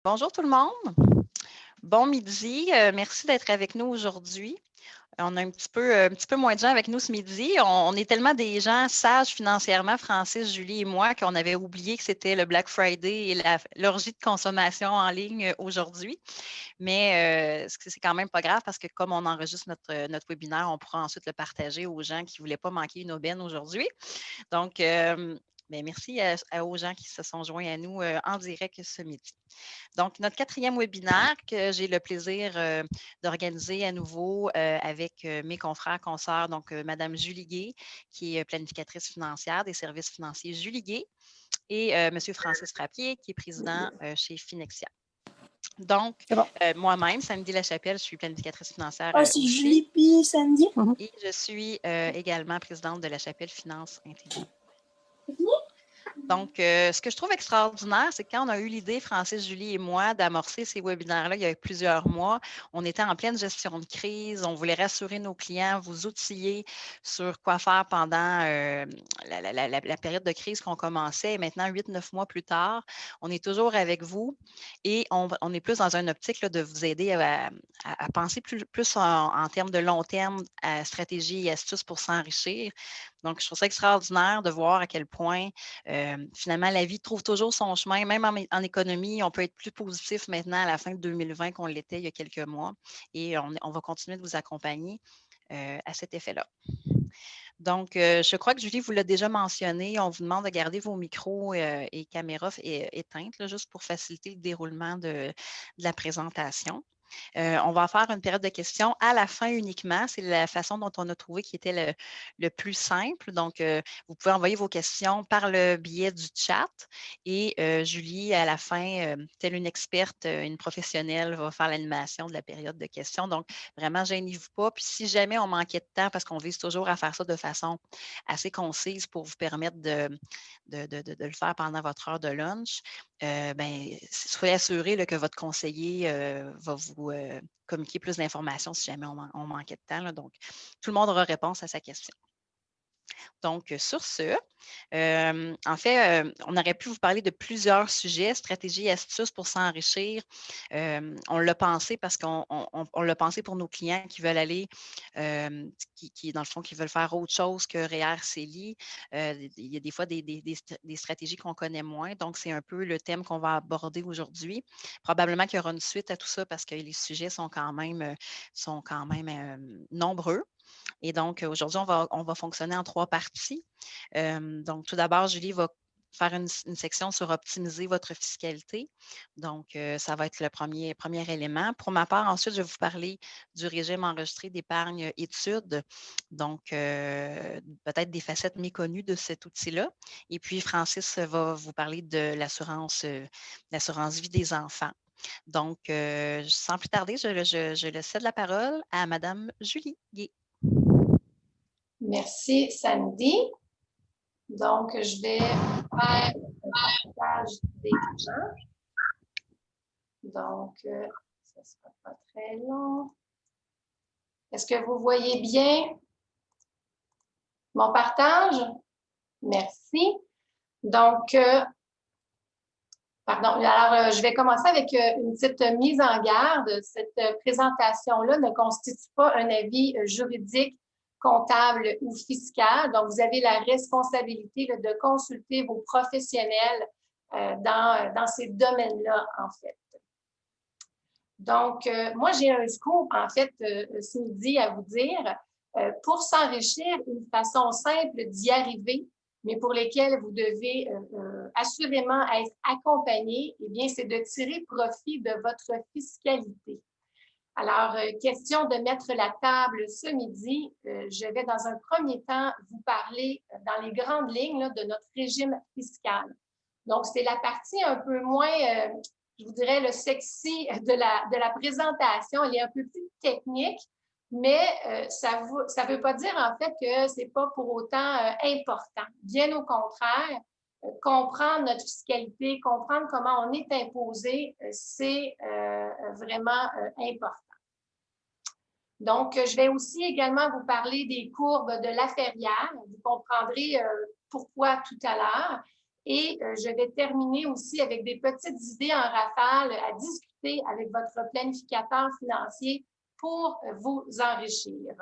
Bonjour tout le monde. Bon midi. Merci d'être avec nous aujourd'hui. On a un petit peu moins de gens avec nous ce midi. On est tellement des gens sages financièrement, Francis, Julie et moi, qu'on avait oublié que c'était le Black Friday et l'orgie de consommation en ligne aujourd'hui. Mais c'est quand même pas grave parce que comme on enregistre notre webinaire, on pourra ensuite le partager aux gens qui ne voulaient pas manquer une aubaine aujourd'hui. Donc, merci aux gens qui se sont joints à nous en direct ce midi. Donc, notre quatrième webinaire que j'ai le plaisir d'organiser à nouveau avec mes confrères, consoeurs, donc Mme Julie Gay, qui est planificatrice financière des services financiers Julie Gay, et M. Francis Frappier, qui est président chez Finexia. Donc, C'est bon. moi-même, Sandy Lachapelle, je suis planificatrice financière C'est aussi. Julie puis Sandy. Et je suis également présidente de la Chapelle Finance Intelligente. Donc, ce que je trouve extraordinaire, c'est que quand on a eu l'idée, Francis, Julie et moi, d'amorcer ces webinaires-là il y a plusieurs mois, on était en pleine gestion de crise, on voulait rassurer nos clients, vous outiller sur quoi faire pendant la période de crise qu'on commençait. Et maintenant, 8-9 mois plus tard, on est toujours avec vous et on est plus dans une optique là, de vous aider à penser plus en termes de long terme, à stratégie et astuces pour s'enrichir. Donc, je trouve ça extraordinaire de voir à quel point finalement, la vie trouve toujours son chemin. Même en économie, on peut être plus positif maintenant à la fin de 2020 qu'on l'était il y a quelques mois. Et on va continuer de vous accompagner à cet effet-là. Donc, je crois que Julie vous l'a déjà mentionné. On vous demande de garder vos micros et caméras éteintes, là, juste pour faciliter le déroulement de la présentation. On va faire une période de questions à la fin uniquement. C'est la façon dont on a trouvé qui était le plus simple. Donc, vous pouvez envoyer vos questions par le biais du chat et Julie, à la fin, telle une experte, une professionnelle, va faire l'animation de la période de questions. Donc, vraiment, gênez-vous pas. Puis, si jamais on manquait de temps, parce qu'on vise toujours à faire ça de façon assez concise pour vous permettre de le faire pendant votre heure de lunch, soyez assurés là, que votre conseiller va vous communiquer plus d'informations si jamais on manquait de temps. Là. Donc, tout le monde aura réponse à sa question. Donc, sur ce, en fait, on aurait pu vous parler de plusieurs sujets, stratégies et astuces pour s'enrichir. On l'a pensé parce qu'on l'a pensé pour nos clients qui veulent aller, dans le fond, qui veulent faire autre chose que REER-CELI. Il y a des fois des stratégies qu'on connaît moins. Donc, c'est un peu le thème qu'on va aborder aujourd'hui. Probablement qu'il y aura une suite à tout ça parce que les sujets sont quand même nombreux. Et donc, aujourd'hui, on va fonctionner en 3 parties. Donc, tout d'abord, Julie va faire une section sur optimiser votre fiscalité. Donc, ça va être le premier élément. Pour ma part, ensuite, je vais vous parler du régime enregistré d'épargne études. Donc, peut-être des facettes méconnues de cet outil-là. Et puis, Francis va vous parler de l'assurance vie des enfants. Donc, sans plus tarder, je laisse cède la parole à Madame Julie Gué. Merci, Sandy. Donc, je vais faire un partage d'écran. Donc, ça ne sera pas très long. Est-ce que vous voyez bien mon partage? Merci. Donc, pardon. Alors, je vais commencer avec une petite mise en garde. Cette présentation-là ne constitue pas un avis juridique, comptable ou fiscal. Donc, vous avez la responsabilité là, de consulter vos professionnels dans ces domaines-là, en fait. Donc, moi, j'ai un scoop, en fait, ce midi à vous dire. Pour s'enrichir, une façon simple d'y arriver, mais pour lesquelles vous devez assurément être accompagné, eh bien, c'est de tirer profit de votre fiscalité. Alors, question de mettre la table ce midi. Je vais dans un premier temps vous parler dans les grandes lignes là, de notre régime fiscal. Donc, c'est la partie un peu moins, je vous dirais, le sexy de la présentation. Elle est un peu plus technique, mais ça ne veut pas dire en fait que ce n'est pas pour autant important. Bien au contraire, comprendre notre fiscalité, comprendre comment on est imposé, c'est vraiment important. Donc, je vais aussi également vous parler des courbes de la Ferrière. Vous comprendrez pourquoi tout à l'heure. Et je vais terminer aussi avec des petites idées en rafale à discuter avec votre planificateur financier pour vous enrichir.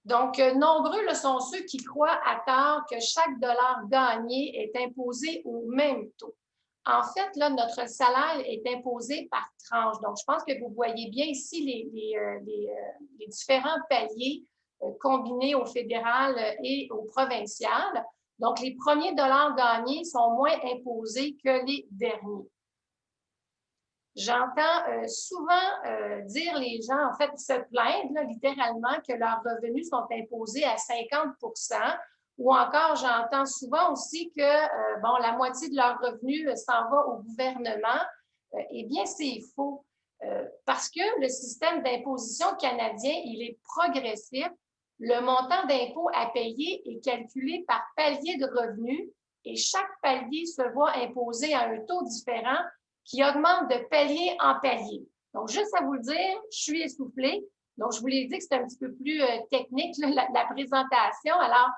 Donc, nombreux là, sont ceux qui croient à tort que chaque dollar gagné est imposé au même taux. En fait, là, notre salaire est imposé par tranche. Donc, je pense que vous voyez bien ici les différents paliers combinés au fédéral et au provincial. Donc, les premiers dollars gagnés sont moins imposés que les derniers. J'entends souvent dire les gens, en fait, se plaindre là, littéralement que leurs revenus sont imposés à 50 ou encore, j'entends souvent aussi que bon, la moitié de leurs revenus s'en va au gouvernement. Eh bien, c'est faux. Parce que le système d'imposition canadien, il est progressif. Le montant d'impôt à payer est calculé par palier de revenus et chaque palier se voit imposer à un taux différent qui augmente de palier en palier. Donc, juste à vous le dire, je suis essoufflée. Donc, je vous l'ai dit que c'est un petit peu plus technique, là, la présentation. Alors,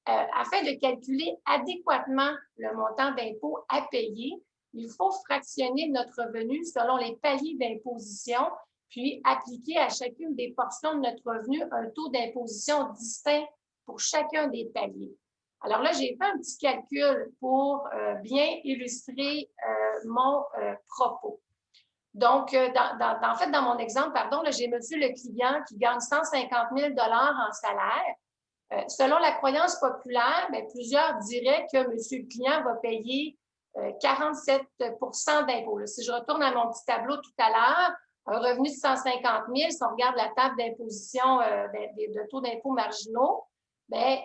afin de calculer adéquatement le montant d'impôt à payer, il faut fractionner notre revenu selon les paliers d'imposition, puis appliquer à chacune des portions de notre revenu un taux d'imposition distinct pour chacun des paliers. Alors là, j'ai fait un petit calcul pour bien illustrer mon propos. Donc, en fait, dans mon exemple, pardon, j'ai monsieur le client qui gagne 150 000 en salaire. Selon la croyance populaire, bien, plusieurs diraient que monsieur le client va payer 47 d'impôts. Si je retourne à mon petit tableau tout à l'heure, un revenu de 150 000, si on regarde la table d'imposition de taux d'impôt marginaux, bien,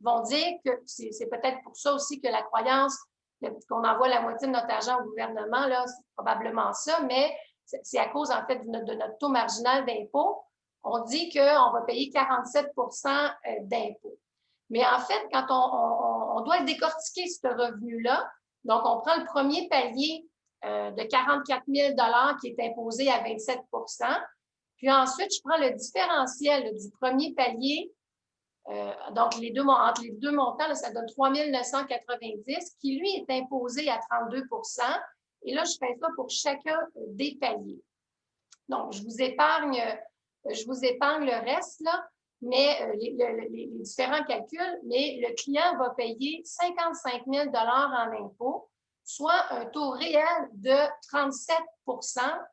vont dire que c'est peut-être pour ça aussi que la croyance qu'on envoie la moitié de notre argent au gouvernement, là, c'est probablement ça, mais c'est à cause, en fait, de notre taux marginal d'impôt. On dit qu'on va payer 47 d'impôts. Mais en fait, quand on doit décortiquer ce revenu-là, donc on prend le premier palier de 44 000 qui est imposé à 27 puis ensuite, je prends le différentiel du premier palier donc, entre les deux montants, là, ça donne 3 990 qui, lui, est imposé à 32 et là, je fais ça pour chacun des paliers. Donc, je vous épargne le reste, là, mais les différents calculs, mais le client va payer 55 000 en impôts, soit un taux réel de 37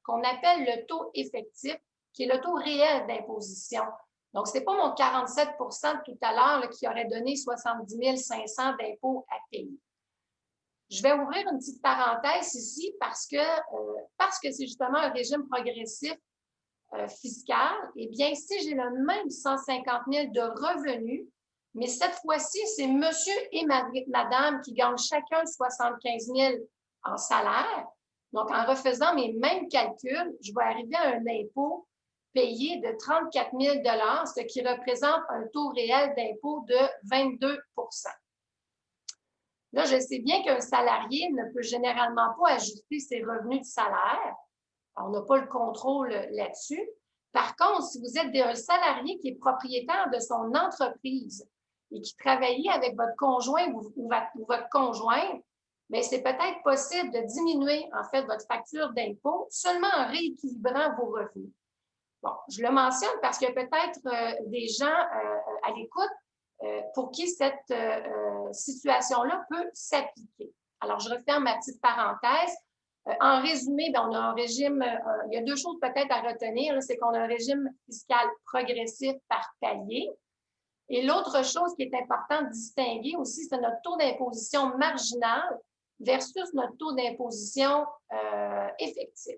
qu'on appelle le taux effectif, qui est le taux réel d'imposition. Donc, ce n'est pas mon 47 de tout à l'heure qui aurait donné 70 500 d'impôts à payer. Je vais ouvrir une petite parenthèse ici parce que c'est justement un régime progressif fiscal. Eh bien, si j'ai le même 150 000 de revenus, mais cette fois-ci, c'est monsieur et madame qui gagnent chacun 75 000 en salaire. Donc, en refaisant mes mêmes calculs, je vais arriver à un impôt payé de 34 000 ce qui représente un taux réel d'impôt de 22 Là, je sais bien qu'un salarié ne peut généralement pas ajuster ses revenus de salaire. On n'a pas le contrôle là-dessus. Par contre, si vous êtes un salarié qui est propriétaire de son entreprise et qui travaille avec votre conjoint ou votre conjointe, bien, c'est peut-être possible de diminuer, en fait, votre facture d'impôt seulement en rééquilibrant vos revenus. Bon, je le mentionne parce qu'il y a peut-être des gens à l'écoute pour qui cette situation-là peut s'appliquer. Alors, je referme ma petite parenthèse. En résumé, bien, on a un régime, il y a deux choses peut-être à retenir, c'est qu'on a un régime fiscal progressif par palier. Et l'autre chose qui est important de distinguer aussi, c'est notre taux d'imposition marginal versus notre taux d'imposition effectif.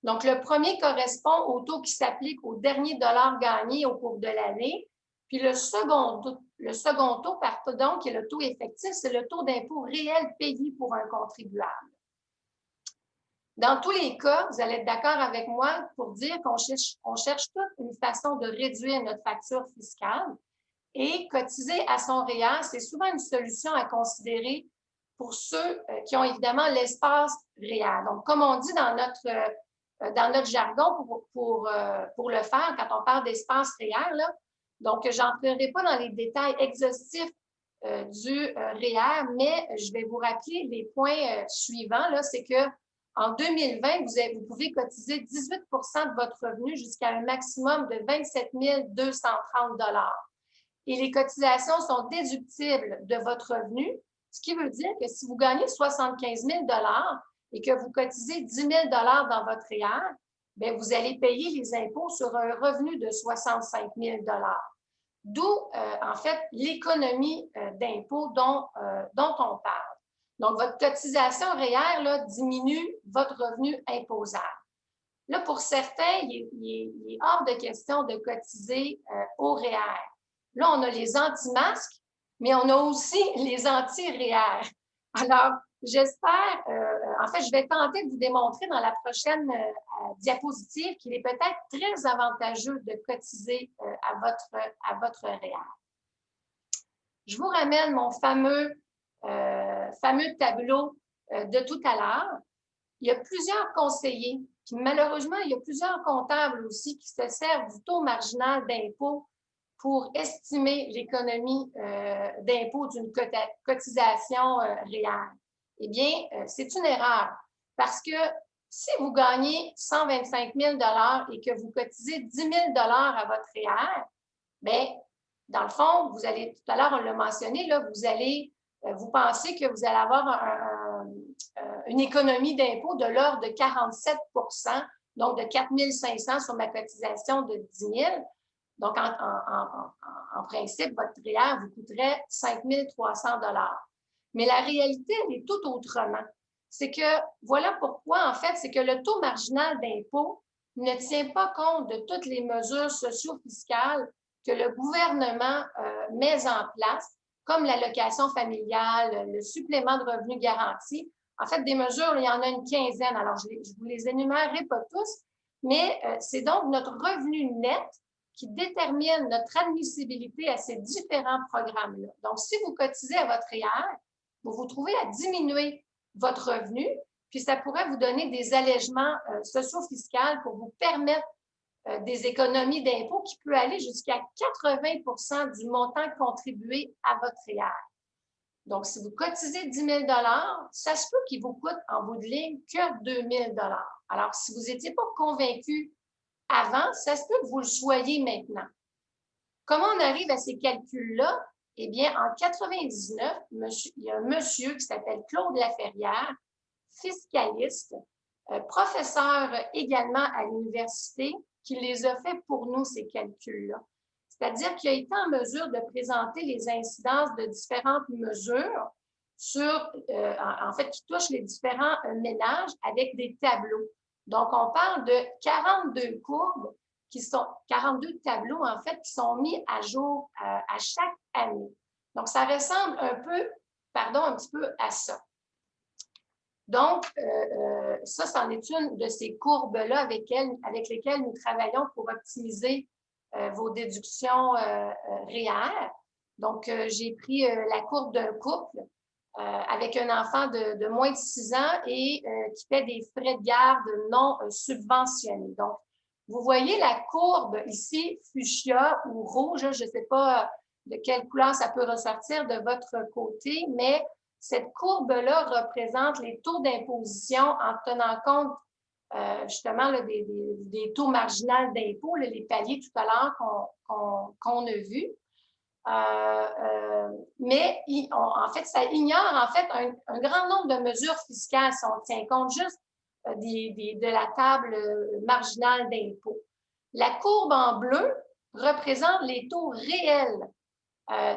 Donc, le premier correspond au taux qui s'applique au dernier dollar gagné au cours de l'année. Puis le second taux, pardon, qui est le taux effectif, c'est le taux d'impôt réel payé pour un contribuable. Dans tous les cas, vous allez être d'accord avec moi pour dire qu'on cherche toute une façon de réduire notre facture fiscale et cotiser à son REER, c'est souvent une solution à considérer pour ceux qui ont évidemment l'espace REER. Donc, comme on dit dans notre jargon pour le faire, quand on parle d'espace REER, là, donc, je n'entrerai pas dans les détails exhaustifs du REER, mais je vais vous rappeler les points suivants. C'est qu'en 2020, vous pouvez cotiser 18 de votre revenu jusqu'à un maximum de 27 230 $. Et les cotisations sont déductibles de votre revenu, ce qui veut dire que si vous gagnez 75 000 $ et que vous cotisez 10 000 $ dans votre REER, bien, vous allez payer les impôts sur un revenu de 65 000 $. D'où, en fait, l'économie d'impôts dont on parle. Donc, votre cotisation REER là, diminue votre revenu imposable. Là, pour certains, il est hors de question de cotiser au REER. Là, on a les anti-masques, mais on a aussi les anti-REER. Alors, j'espère, en fait, je vais tenter de vous démontrer dans la prochaine diapositive qu'il est peut-être très avantageux de cotiser à votre REER. Je vous ramène mon fameux tableau de tout à l'heure. Il y a plusieurs conseillers, puis malheureusement, il y a plusieurs comptables aussi qui se servent du taux marginal d'impôt pour estimer l'économie d'impôt d'une cotisation REER. Eh bien, c'est une erreur parce que si vous gagnez 125 000 $ et que vous cotisez 10 000 $ à votre REER, bien, dans le fond, vous allez, tout à l'heure, on l'a mentionné, là, vous pensez que vous allez avoir une économie d'impôt de l'ordre de 47 %, donc de 4 500 sur ma cotisation de 10 000. Donc, en principe, votre REER vous coûterait 5 300 $. Mais la réalité, elle est tout autrement. C'est que, voilà pourquoi, en fait, c'est que le taux marginal d'impôt ne tient pas compte de toutes les mesures socio-fiscales que le gouvernement met en place, comme l'allocation familiale, le supplément de revenu garanti. En fait, des mesures, il y en a une quinzaine. Alors, je ne vous les énumérerai pas tous, mais c'est donc notre revenu net qui détermine notre admissibilité à ces différents programmes-là. Donc, si vous cotisez à votre REER, vous vous trouvez à diminuer votre revenu, puis ça pourrait vous donner des allègements socio-fiscaux pour vous permettre des économies d'impôts qui peuvent aller jusqu'à 80 % du montant contribué à votre REER. Donc, si vous cotisez 10 000 $, ça se peut qu'il vous coûte en bout de ligne que 2 000 $. Alors, si vous n'étiez pas convaincu avant, ça se peut que vous le soyez maintenant. Comment on arrive à ces calculs-là? Eh bien, en 1999, il y a un monsieur qui s'appelle Claude Laferrière, fiscaliste, professeur également à l'université, qui les a fait pour nous, ces calculs-là. C'est-à-dire qu'il a été en mesure de présenter les incidences de différentes mesures en fait, qui touchent les différents ménages avec des tableaux. Donc, on parle de 42 courbes 42 tableaux, en fait, qui sont mis à jour à chaque année. Donc, ça ressemble un petit peu à ça. Donc, ça, c'en est une de ces courbes-là avec lesquelles nous travaillons pour optimiser vos déductions REER. Donc, j'ai pris la courbe d'un couple avec un enfant de moins de 6 ans et qui fait des frais de garde non subventionnés. Donc, vous voyez la courbe ici, fuchsia ou rouge, je ne sais pas de quelle couleur ça peut ressortir de votre côté, mais cette courbe-là représente les taux d'imposition en tenant compte justement là, des taux marginaux d'impôt, les paliers tout à l'heure qu'on a vus. Mais en fait, ça ignore en fait un grand nombre de mesures fiscales si on tient compte juste de la table marginale d'impôt. La courbe en bleu représente les taux réels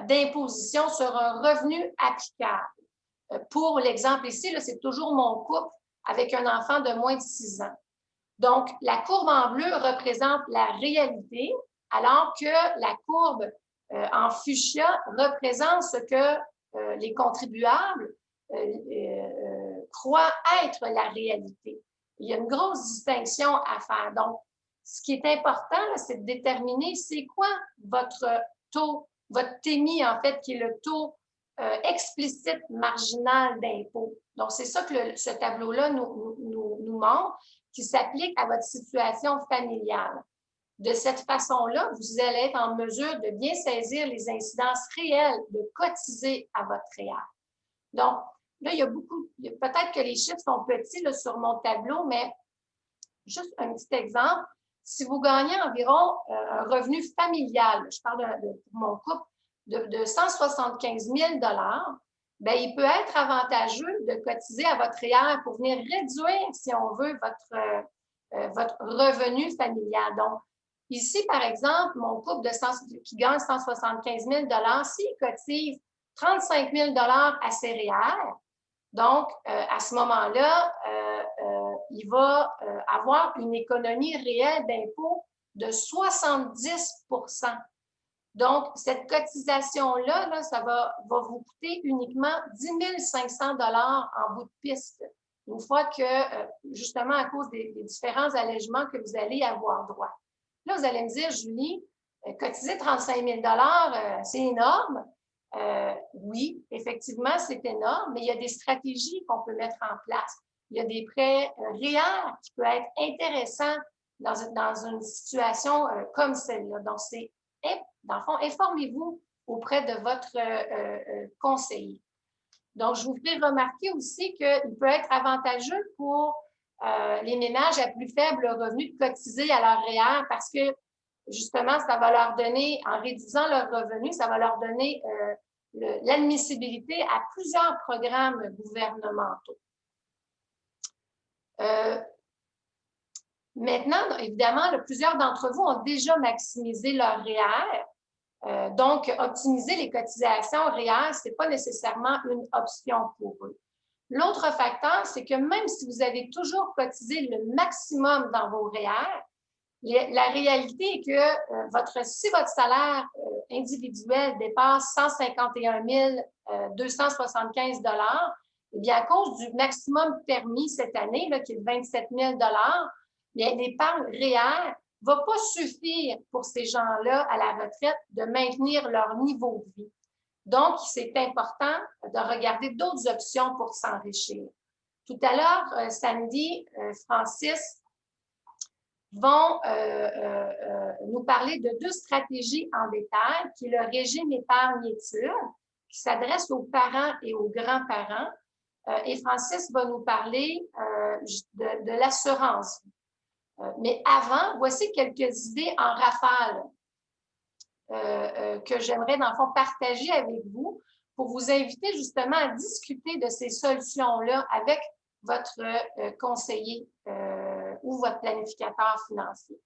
d'imposition sur un revenu applicable. Pour l'exemple ici, c'est toujours mon couple avec un enfant de moins de 6 ans. Donc, la courbe en bleu représente la réalité, alors que la courbe en fuchsia représente ce que les contribuables croient être la réalité. Il y a une grosse distinction à faire. Donc, ce qui est important, c'est de déterminer c'est quoi votre taux, votre TMI, en fait, qui est le taux explicite marginal d'impôt. Donc, c'est ça que ce tableau-là nous montre, qui s'applique à votre situation familiale. De cette façon-là, vous allez être en mesure de bien saisir les incidences réelles de cotiser à votre REER. Donc, là, peut-être que les chiffres sont petits là, sur mon tableau, mais juste un petit exemple. Si vous gagnez environ un revenu familial, je parle pour mon couple, de 175 000 bien, il peut être avantageux de cotiser à votre REER pour venir réduire, si on veut, votre revenu familial. Donc, ici, par exemple, mon couple qui gagne 175 000 s'il cotise 35 000 à ses REER, donc, à ce moment-là, il va avoir une économie réelle d'impôt de 70 %. Donc, cette cotisation-là, là, ça va vous coûter uniquement 10 500 en bout de piste, une fois que, justement, à cause des différents allègements que vous allez avoir droit. Là, vous allez me dire, Julie, cotiser 35 000 c'est énorme. Oui, effectivement, c'est énorme, mais il y a des stratégies qu'on peut mettre en place. Il y a des prêts REER qui peuvent être intéressants dans une situation comme celle-là. Donc, dans le fond, informez-vous auprès de votre conseiller. Donc, je vous ferai remarquer aussi qu'il peut être avantageux pour les ménages à plus faible revenu de cotiser à leur REER parce que, justement, ça va leur donner, en réduisant leurs revenus, ça va leur donner l'admissibilité à plusieurs programmes gouvernementaux. Maintenant, évidemment, plusieurs d'entre vous ont déjà maximisé leur REER. Donc, optimiser les cotisations REER, ce n'est pas nécessairement une option pour eux. L'autre facteur, c'est que même si vous avez toujours cotisé le maximum dans vos REER, la réalité est que si votre salaire individuel dépasse 151 275 eh bien, à cause du maximum permis cette année, là, qui est de 27 000 l'épargne REER ne va pas suffire pour ces gens-là à la retraite de maintenir leur niveau de vie. Donc, c'est important de regarder d'autres options pour s'enrichir. Tout à l'heure, samedi, Francis vont nous parler de 2 stratégies en détail, qui est le régime épargne-études, qui s'adresse aux parents et aux grands-parents. Et Francis va nous parler de l'assurance. Mais avant, voici quelques idées en rafale que j'aimerais, dans le fond, partager avec vous pour vous inviter justement à discuter de ces solutions-là avec votre conseiller ou votre planificateur financier.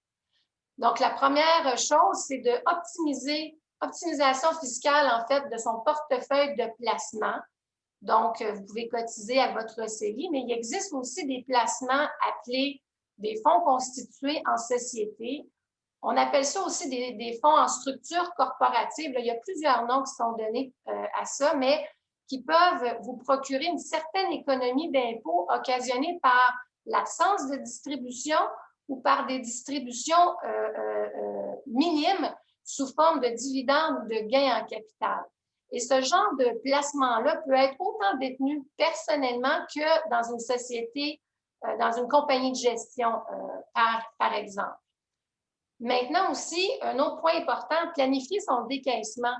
Donc, la première chose, c'est de optimisation fiscale, en fait, de son portefeuille de placement. Donc, vous pouvez cotiser à votre CELI, mais il existe aussi des placements appelés des fonds constitués en société. On appelle ça aussi des fonds en structure corporative. Là, il y a plusieurs noms qui sont donnés à ça, mais qui peuvent vous procurer une certaine économie d'impôt occasionnée par l'absence de distribution ou par des distributions minimes sous forme de dividendes ou de gains en capital. Et ce genre de placement-là peut être autant détenu personnellement que dans une société, dans une compagnie de gestion, par exemple. Maintenant aussi, un autre point important, planifier son décaissement.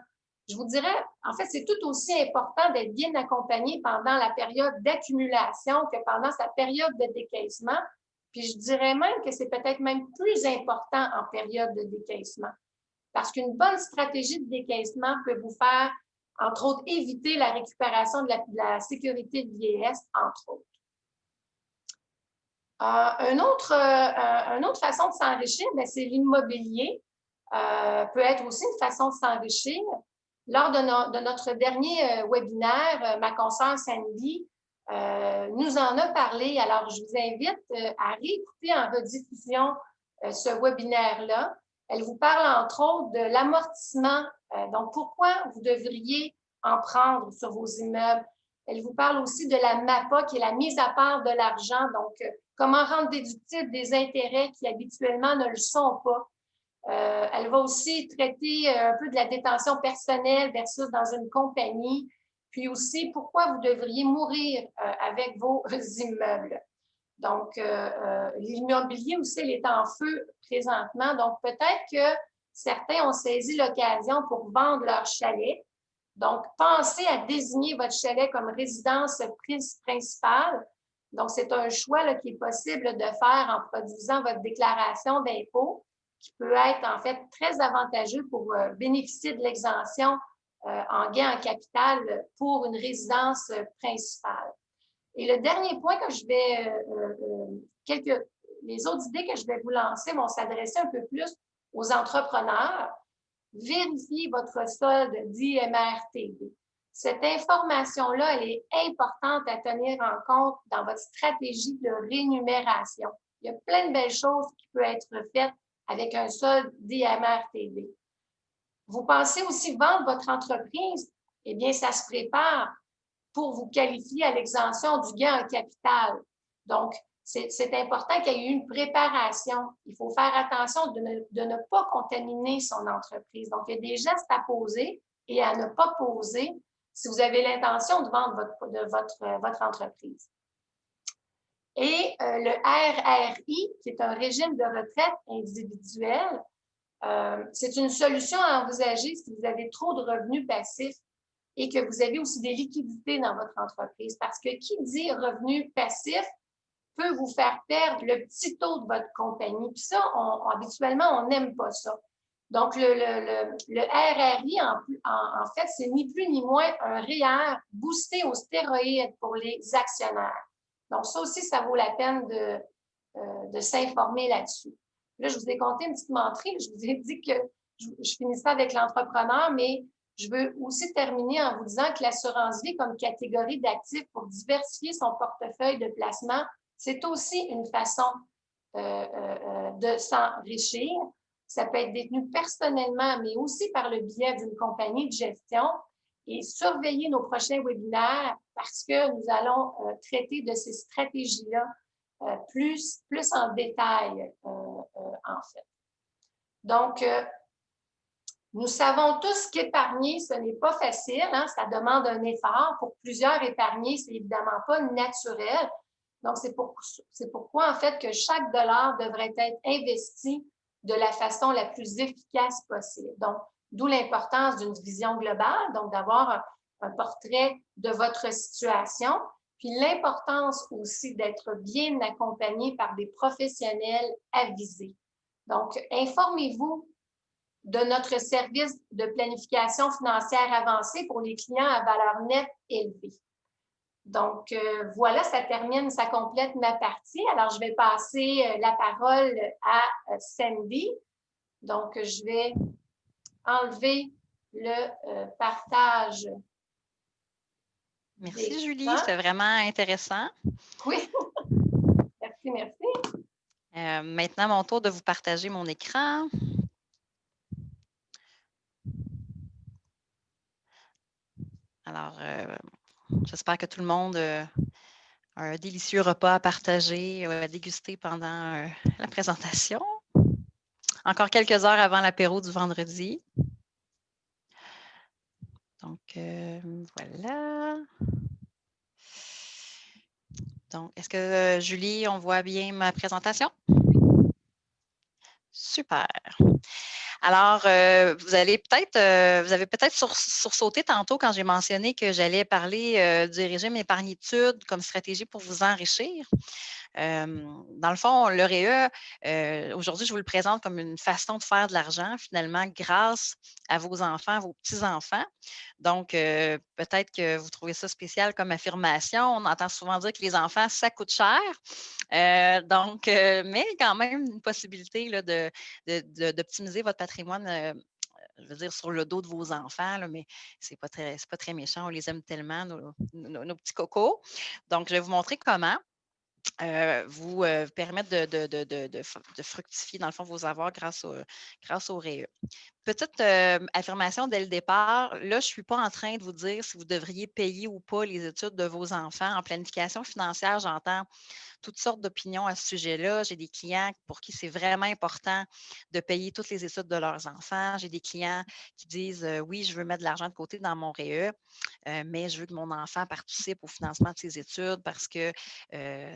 Je vous dirais, en fait, c'est tout aussi important d'être bien accompagné pendant la période d'accumulation que pendant sa période de décaissement. Puis je dirais même que c'est peut-être même plus important en période de décaissement. Parce qu'une bonne stratégie de décaissement peut vous faire, entre autres, éviter la récupération de la sécurité de vieillesse, entre autres. Une autre façon de s'enrichir, c'est l'immobilier. Peut être aussi une façon de s'enrichir. Lors de notre dernier webinaire, ma consoeur Sandy nous en a parlé. Alors, je vous invite à réécouter en rediffusion ce webinaire-là. Elle vous parle, entre autres, de l'amortissement. Donc, pourquoi vous devriez en prendre sur vos immeubles. Elle vous parle aussi de la MAPA, qui est la mise à part de l'argent. Donc, comment rendre déductibles des intérêts qui habituellement ne le sont pas. Elle va aussi traiter un peu de la détention personnelle versus dans une compagnie, puis aussi pourquoi vous devriez mourir avec vos immeubles. Donc, l'immobilier aussi, il est en feu présentement. Donc, peut-être que certains ont saisi l'occasion pour vendre leur chalet. Donc, pensez à désigner votre chalet comme résidence principale. Donc, c'est un choix là, qui est possible de faire en produisant votre déclaration d'impôt, qui peut être en fait très avantageux pour bénéficier de l'exemption en gain en capital pour une résidence principale. Et le dernier point que je vais, les autres idées que je vais vous lancer vont s'adresser un peu plus aux entrepreneurs. Vérifiez votre solde d'IMRTB. Cette information-là, elle est importante à tenir en compte dans votre stratégie de rémunération. Il y a plein de belles choses qui peuvent être faites avec un solde d'IMRTB. Vous pensez aussi vendre votre entreprise? Eh bien, ça se prépare pour vous qualifier à l'exemption du gain en capital. Donc, c'est important qu'il y ait eu une préparation. Il faut faire attention de ne pas contaminer son entreprise. Donc, il y a des gestes à poser et à ne pas poser si vous avez l'intention de vendre votre entreprise. Et le RRI, qui est un régime de retraite individuel, c'est une solution à envisager si vous avez trop de revenus passifs et que vous avez aussi des liquidités dans votre entreprise. Parce que qui dit revenu passif peut vous faire perdre le petit taux de votre compagnie. Puis ça, habituellement, on n'aime pas ça. Donc, le RRI, en fait, c'est ni plus ni moins un REER boosté aux stéroïdes pour les actionnaires. Donc, ça aussi, ça vaut la peine de s'informer là-dessus. Là, je vous ai conté une petite menterie. Je vous ai dit que je finissais avec l'entrepreneur, mais je veux aussi terminer en vous disant que l'assurance vie comme catégorie d'actifs pour diversifier son portefeuille de placement, c'est aussi une façon de s'enrichir. Ça peut être détenu personnellement, mais aussi par le biais d'une compagnie de gestion. Et surveiller nos prochains webinaires parce que nous allons traiter de ces stratégies-là plus en détail, en fait. Donc, nous savons tous qu'épargner, ce n'est pas facile, hein? Ça demande un effort. Pour plusieurs, épargner, c'est évidemment pas naturel. Donc, c'est pourquoi, en fait, que chaque dollar devrait être investi de la façon la plus efficace possible. Donc, d'où l'importance d'une vision globale, donc d'avoir un portrait de votre situation, puis l'importance aussi d'être bien accompagné par des professionnels avisés. Donc, informez-vous de notre service de planification financière avancée pour les clients à valeur nette élevée. Donc, voilà, ça complète ma partie. Alors, je vais passer la parole à Sandy. Donc, je vais enlever le partage. Merci, Julie. C'était vraiment intéressant. Oui. Merci. Maintenant, mon tour de vous partager mon écran. Alors, j'espère que tout le monde a un délicieux repas à partager, à déguster pendant la présentation. Encore quelques heures avant l'apéro du vendredi. Donc, voilà. Donc, est-ce que, Julie, on voit bien ma présentation? Super. Alors, vous avez peut-être sursauté tantôt quand j'ai mentionné que j'allais parler du régime épargne-études comme stratégie pour vous enrichir. Dans le fond, le REE, aujourd'hui, je vous le présente comme une façon de faire de l'argent, finalement, grâce à vos enfants, à vos petits-enfants. Donc, peut-être que vous trouvez ça spécial comme affirmation. On entend souvent dire que les enfants, ça coûte cher. Mais quand même, une possibilité là, d'optimiser votre patrimoine. Je veux dire, sur le dos de vos enfants, là, mais c'est pas très méchant. On les aime tellement, nos petits cocos. Donc, je vais vous montrer comment. Vous permettre de fructifier, dans le fond, vos avoirs grâce au REE. Petite affirmation dès le départ, là, je ne suis pas en train de vous dire si vous devriez payer ou pas les études de vos enfants. En planification financière, j'entends toutes sortes d'opinions à ce sujet-là. J'ai des clients pour qui c'est vraiment important de payer toutes les études de leurs enfants. J'ai des clients qui disent oui, je veux mettre de l'argent de côté dans mon REE. mais je veux que mon enfant participe au financement de ses études parce que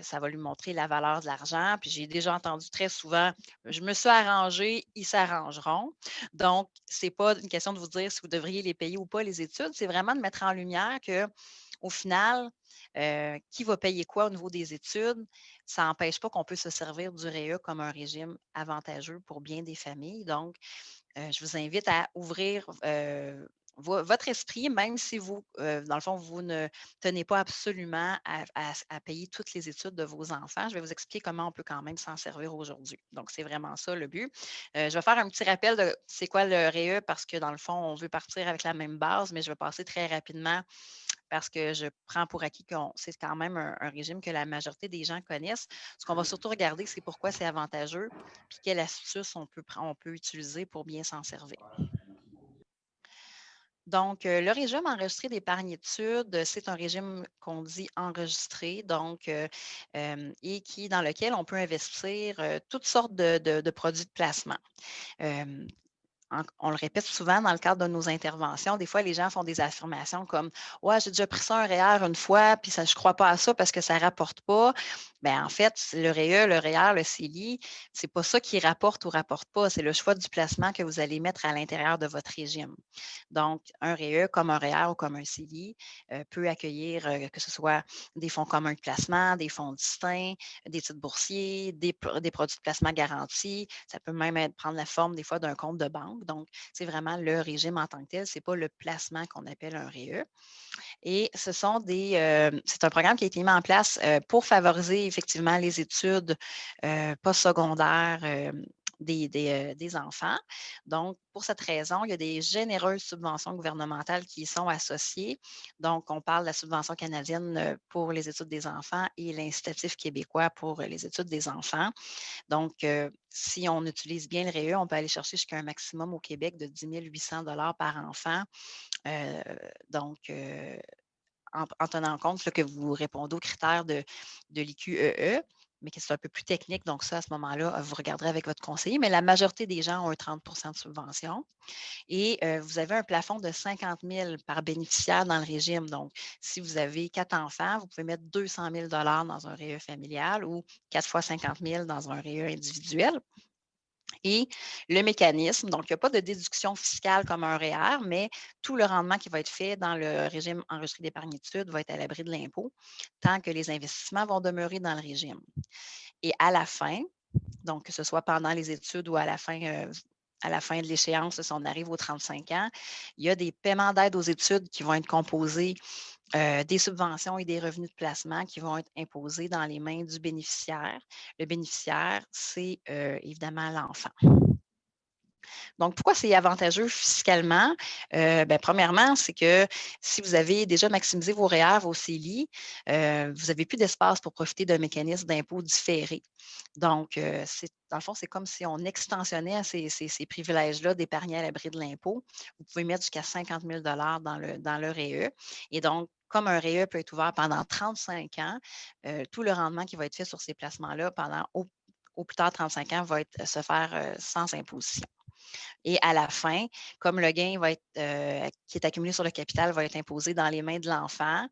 ça va lui montrer la valeur de l'argent. Puis j'ai déjà entendu très souvent, je me suis arrangée, ils s'arrangeront. Donc, ce n'est pas une question de vous dire si vous devriez les payer ou pas, les études, c'est vraiment de mettre en lumière que au final, qui va payer quoi au niveau des études, ça n'empêche pas qu'on peut se servir du REA comme un régime avantageux pour bien des familles. Donc, je vous invite à ouvrir votre esprit, même si vous, dans le fond, vous ne tenez pas absolument à payer toutes les études de vos enfants. Je vais vous expliquer comment on peut quand même s'en servir aujourd'hui. Donc, c'est vraiment ça le but. Je vais faire un petit rappel de c'est quoi le REE parce que dans le fond, on veut partir avec la même base, mais je vais passer très rapidement parce que je prends pour acquis que c'est quand même un régime que la majorité des gens connaissent. Ce qu'on va surtout regarder, c'est pourquoi c'est avantageux, puis quelle astuce on peut utiliser pour bien s'en servir. Donc, le régime enregistré d'épargne-études, c'est un régime qu'on dit enregistré, donc, et dans lequel on peut investir toutes sortes de produits de placement. Euh, on le répète souvent dans le cadre de nos interventions. Des fois, les gens font des affirmations comme ouais, j'ai déjà pris ça un REER une fois, puis ça, je ne crois pas à ça parce que ça ne rapporte pas. Bien, en fait, le REE, le REER, le CELI, ce n'est pas ça qui rapporte ou ne rapporte pas. C'est le choix du placement que vous allez mettre à l'intérieur de votre régime. Donc, un REE comme un REER ou comme un CELI peut accueillir que ce soit des fonds communs de placement, des fonds distincts, des titres boursiers, des produits de placement garantis. Ça peut même prendre la forme des fois d'un compte de banque. Donc, c'est vraiment le régime en tant que tel. Ce n'est pas le placement qu'on appelle un REE. Et c'est un programme qui a été mis en place pour favoriser effectivement les études postsecondaires des enfants. Donc, pour cette raison, il y a des généreuses subventions gouvernementales qui y sont associées. Donc, on parle de la subvention canadienne pour les études des enfants et l'incitatif québécois pour les études des enfants. Donc, si on utilise bien le REE, on peut aller chercher jusqu'à un maximum au Québec de 10 800 par enfant. Euh, donc, en tenant compte là, que vous répondez aux critères de l'IQEE, mais que c'est un peu plus technique. Donc, ça, à ce moment-là, vous regarderez avec votre conseiller. Mais la majorité des gens ont un 30 de subvention. Et vous avez un plafond de 50 000 par bénéficiaire dans le régime. Donc, si vous avez 4 enfants, vous pouvez mettre 200 000 dans un REE familial ou 4 fois 50 000 dans un REE individuel. Et le mécanisme, donc il n'y a pas de déduction fiscale comme un REER, mais tout le rendement qui va être fait dans le régime enregistré d'épargne-études va être à l'abri de l'impôt tant que les investissements vont demeurer dans le régime. Et à la fin, donc que ce soit pendant les études ou à la fin de l'échéance, si on arrive aux 35 ans, il y a des paiements d'aide aux études qui vont être composés des subventions et des revenus de placement qui vont être imposés dans les mains du bénéficiaire. Le bénéficiaire, c'est évidemment l'enfant. Donc, pourquoi c'est avantageux fiscalement? Bien, premièrement, c'est que si vous avez déjà maximisé vos REER, vos CELI, vous n'avez plus d'espace pour profiter d'un mécanisme d'impôt différé. Donc, dans le fond, c'est comme si on extensionnait à ces privilèges-là d'épargner à l'abri de l'impôt. Vous pouvez mettre jusqu'à 50 000 dans le REE. Et donc, comme un REE peut être ouvert pendant 35 ans, tout le rendement qui va être fait sur ces placements-là pendant au plus tard 35 ans va se faire sans imposition. Et à la fin, comme le gain qui est accumulé sur le capital va être imposé dans les mains de l'enfant,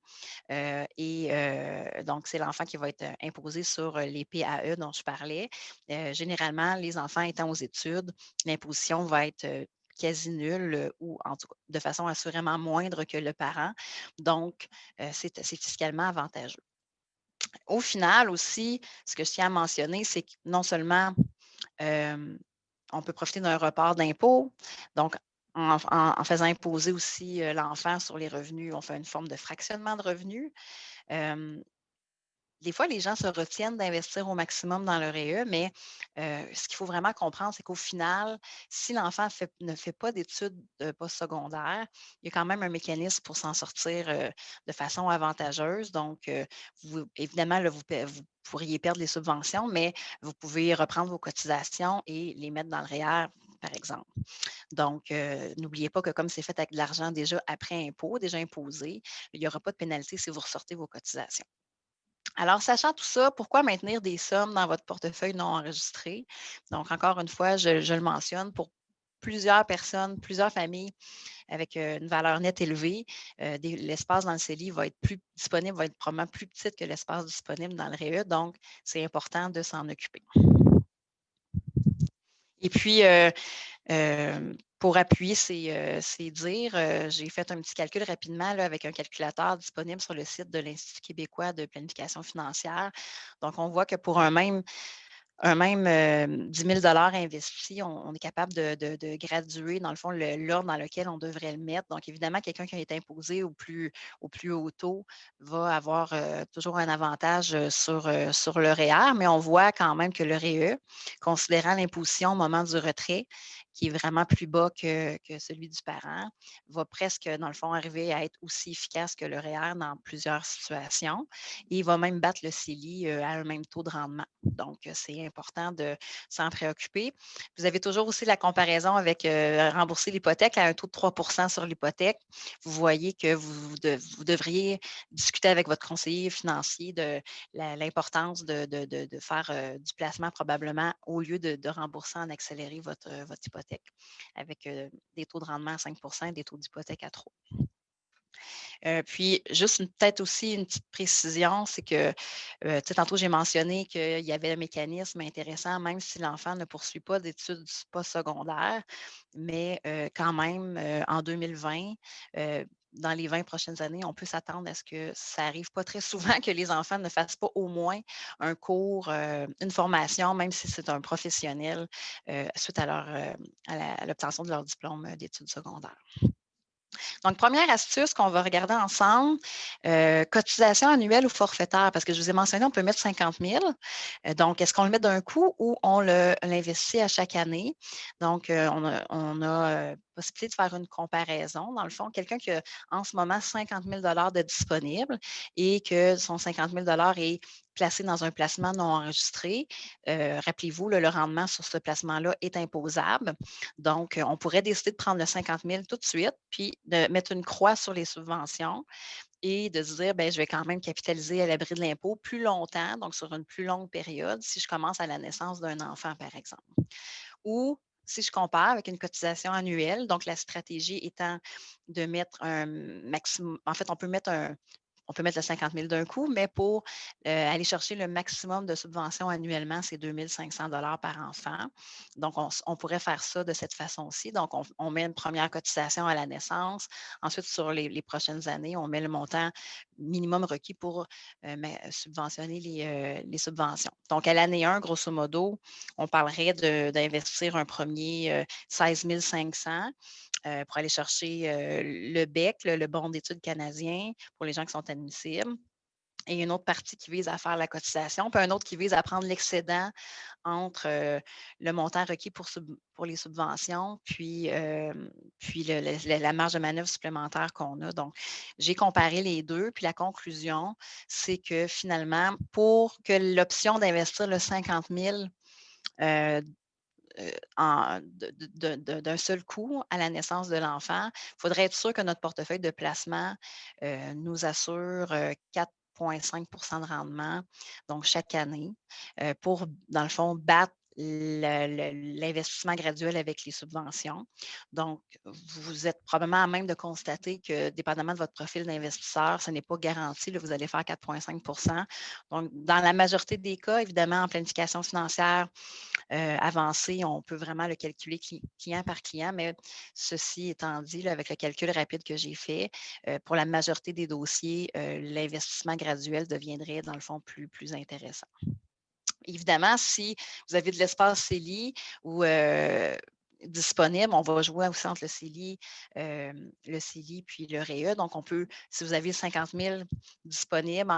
donc c'est l'enfant qui va être imposé sur les PAE dont je parlais. Généralement, les enfants étant aux études, l'imposition va être quasi nulle ou en tout cas de façon assurément moindre que le parent. Donc, c'est fiscalement avantageux. Au final aussi, ce que je tiens à mentionner, c'est que non seulement on peut profiter d'un report d'impôt. Donc, en faisant imposer aussi l'enfant sur les revenus, on fait une forme de fractionnement de revenus. Des fois, les gens se retiennent d'investir au maximum dans le REE, mais ce qu'il faut vraiment comprendre, c'est qu'au final, si l'enfant ne fait pas d'études postsecondaires, il y a quand même un mécanisme pour s'en sortir de façon avantageuse. Donc, évidemment, là, vous pourriez perdre les subventions, mais vous pouvez reprendre vos cotisations et les mettre dans le REER, par exemple. Donc, n'oubliez pas que comme c'est fait avec de l'argent déjà après impôt, déjà imposé, il n'y aura pas de pénalité si vous ressortez vos cotisations. Alors, sachant tout ça, pourquoi maintenir des sommes dans votre portefeuille non enregistré? Donc, encore une fois, je le mentionne pour plusieurs personnes, plusieurs familles avec une valeur nette élevée, l'espace dans le CELI va être plus disponible, va être probablement plus petit que l'espace disponible dans le REE. Donc, c'est important de s'en occuper. Et puis, pour appuyer ces dires, j'ai fait un petit calcul rapidement là, avec un calculateur disponible sur le site de l'Institut québécois de planification financière. Donc, on voit que pour un même 10 000 investis, on est capable de graduer, dans le fond, l'ordre dans lequel on devrait le mettre. Donc, évidemment, quelqu'un qui est imposé au plus haut taux va avoir toujours un avantage sur le REER, mais on voit quand même que le REE, considérant l'imposition au moment du retrait, qui est vraiment plus bas que celui du parent, va presque, dans le fond, arriver à être aussi efficace que le REER dans plusieurs situations. Et il va même battre le CELI à un même taux de rendement. Donc, c'est important de s'en préoccuper. Vous avez toujours aussi la comparaison avec rembourser l'hypothèque à un taux de 3 sur l'hypothèque. Vous voyez que vous devriez discuter avec votre conseiller financier de l'importance de faire du placement probablement au lieu de rembourser en accéléré votre hypothèque avec des taux de rendement à 5 et des taux d'hypothèque à 3. Puis, juste peut-être aussi une petite précision, c'est que, tantôt, j'ai mentionné qu'il y avait un mécanisme intéressant, même si l'enfant ne poursuit pas d'études postsecondaires, mais quand même, en 2020, dans les 20 prochaines années, on peut s'attendre à ce que ça n'arrive pas très souvent que les enfants ne fassent pas au moins un cours, une formation, même si c'est un professionnel, suite à l'obtention de leur diplôme d'études secondaires. Donc, première astuce qu'on va regarder ensemble, cotisation annuelle ou forfaitaire, parce que je vous ai mentionné, on peut mettre 50 000. Donc, est-ce qu'on le met d'un coup ou on l'investit à chaque année? Donc, on a possibilité de faire une comparaison. Dans le fond, quelqu'un qui a en ce moment 50 000 de disponible et que son 50 000 est placé dans un placement non enregistré. Rappelez-vous, le rendement sur ce placement-là est imposable. Donc, on pourrait décider de prendre le 50 000 tout de suite, puis de mettre une croix sur les subventions et de se dire, bien, je vais quand même capitaliser à l'abri de l'impôt plus longtemps, donc sur une plus longue période, si je commence à la naissance d'un enfant, par exemple. Ou si je compare avec une cotisation annuelle, donc la stratégie étant de mettre un maximum, en fait, on peut mettre le 50 000 d'un coup, mais pour aller chercher le maximum de subventions annuellement, c'est 2 500 par enfant. Donc, on pourrait faire ça de cette façon-ci. Donc, on met une première cotisation à la naissance. Ensuite, sur les prochaines années, on met le montant minimum requis pour subventionner les subventions. Donc, à l'année 1, grosso modo, on parlerait d'investir un premier 16 500 pour aller chercher le BEC, le bon d'études canadien, pour les gens qui sont admissibles. Et une autre partie qui vise à faire la cotisation, puis un autre qui vise à prendre l'excédent entre le montant requis pour les subventions, puis la marge de manœuvre supplémentaire qu'on a. Donc, j'ai comparé les deux, puis la conclusion, c'est que finalement, pour que l'option d'investir le 50 000 d'un seul coup à la naissance de l'enfant, il faudrait être sûr que notre portefeuille de placement nous assure 4,5 de rendement, donc chaque année, pour, dans le fond, battre l'investissement graduel avec les subventions. Donc, vous êtes probablement à même de constater que, dépendamment de votre profil d'investisseur, ce n'est pas garanti, là, vous allez faire 4,5 Donc, dans la majorité des cas, évidemment, en planification financière avancée, on peut vraiment le calculer client par client, mais ceci étant dit, là, avec le calcul rapide que j'ai fait, pour la majorité des dossiers, l'investissement graduel deviendrait, dans le fond, plus intéressant. Évidemment, si vous avez de l'espace CELI ou disponible, on va jouer aussi entre le CELI puis le REE. Donc, on peut, si vous avez 50 000 disponibles,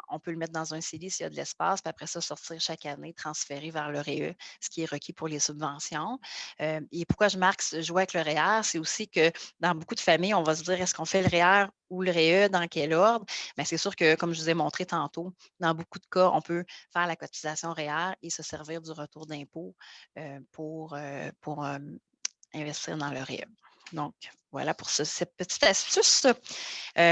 on peut le mettre dans un CELI s'il y a de l'espace, puis après ça, sortir chaque année, transférer vers le REE, ce qui est requis pour les subventions. Et pourquoi je marque jouer avec le REER, c'est aussi que dans beaucoup de familles, on va se dire, est-ce qu'on fait le REER ou le REE, dans quel ordre? Bien, c'est sûr que, comme je vous ai montré tantôt, dans beaucoup de cas, on peut faire la cotisation REER et se servir du retour d'impôt pour investir dans le REER. Donc, voilà pour cette petite astuce.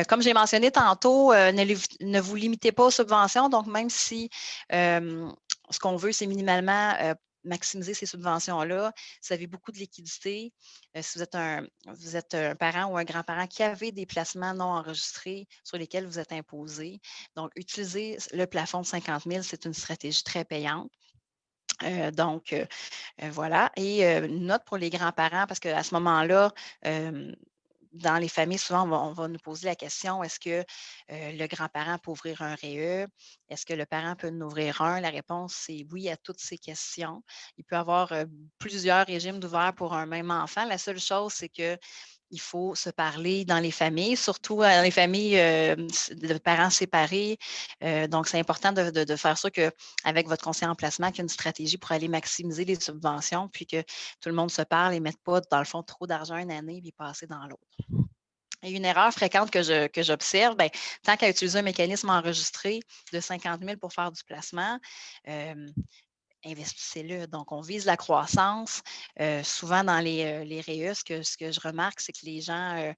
Comme j'ai mentionné tantôt, ne vous limitez pas aux subventions. Donc, même si ce qu'on veut, c'est minimalement maximiser ces subventions-là, si vous avez beaucoup de liquidités, si vous êtes un parent ou un grand-parent qui avait des placements non enregistrés sur lesquels vous êtes imposé, donc utiliser le plafond de 50 000, c'est une stratégie très payante. Voilà. Et une note pour les grands-parents, parce qu'à ce moment-là, dans les familles, souvent, on va nous poser la question, est-ce que le grand-parent peut ouvrir un REE? Est-ce que le parent peut en ouvrir un? La réponse, c'est oui à toutes ces questions. Il peut y avoir plusieurs régimes d'ouvert pour un même enfant. La seule chose, c'est que il faut se parler dans les familles, surtout dans les familles de parents séparés. Donc, c'est important de faire ça qu'avec votre conseiller en placement, qu'il y a une stratégie pour aller maximiser les subventions, puis que tout le monde se parle et ne mette pas, dans le fond, trop d'argent une année, puis passer dans l'autre. Et une erreur fréquente que j'observe, bien, tant qu'à utiliser un mécanisme enregistré de 50 000 pour faire du placement, investissez-le. Donc, on vise la croissance. Souvent, dans les REE, ce que je remarque, c'est que les gens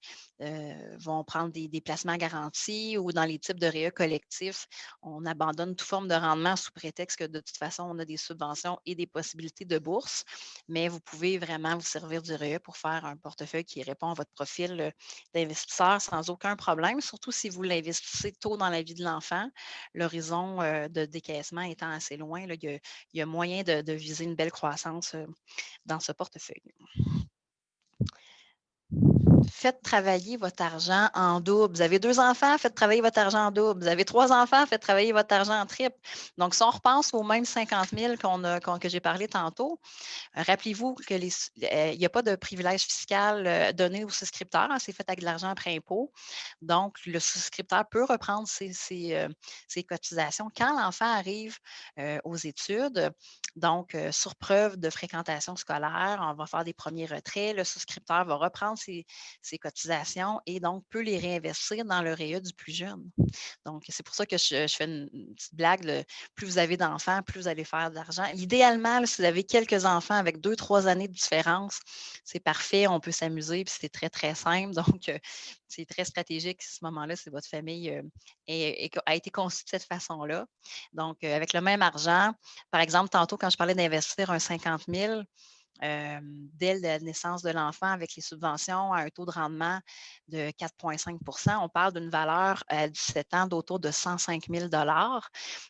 vont prendre des placements garantis ou dans les types de REE collectifs, on abandonne toute forme de rendement sous prétexte que de toute façon, on a des subventions et des possibilités de bourse. Mais vous pouvez vraiment vous servir du REE pour faire un portefeuille qui répond à votre profil d'investisseur sans aucun problème, surtout si vous l'investissez tôt dans la vie de l'enfant. L'horizon de décaissement étant assez loin, là, il y a moyen de viser une belle croissance dans ce portefeuille. Faites travailler votre argent en double. Vous avez 2 enfants, faites travailler votre argent en double. Vous avez 3 enfants, faites travailler votre argent en triple. Donc, si on repense aux mêmes 50 000 que j'ai parlé tantôt, rappelez-vous qu'il n'y a pas de privilège fiscal donné aux souscripteurs. Hein, c'est fait avec de l'argent après impôt. Donc, le souscripteur peut reprendre ses cotisations quand l'enfant arrive aux études. Donc, sur preuve de fréquentation scolaire, on va faire des premiers retraits. Le souscripteur va reprendre ses cotisations et donc peut les réinvestir dans le REA du plus jeune. Donc, c'est pour ça que je fais une petite blague. Plus vous avez d'enfants, plus vous allez faire de l'argent. Idéalement, si vous avez quelques enfants avec 2-3 années de différence, c'est parfait, on peut s'amuser, puis c'est très, très simple. Donc, c'est très stratégique à ce moment-là, si votre famille a été conçue de cette façon-là. Donc, avec le même argent, par exemple, tantôt, quand je parlais d'investir un 50 000, dès la naissance de l'enfant avec les subventions à un taux de rendement de 4,5 on parle d'une valeur à 17 ans d'autour de 105 000.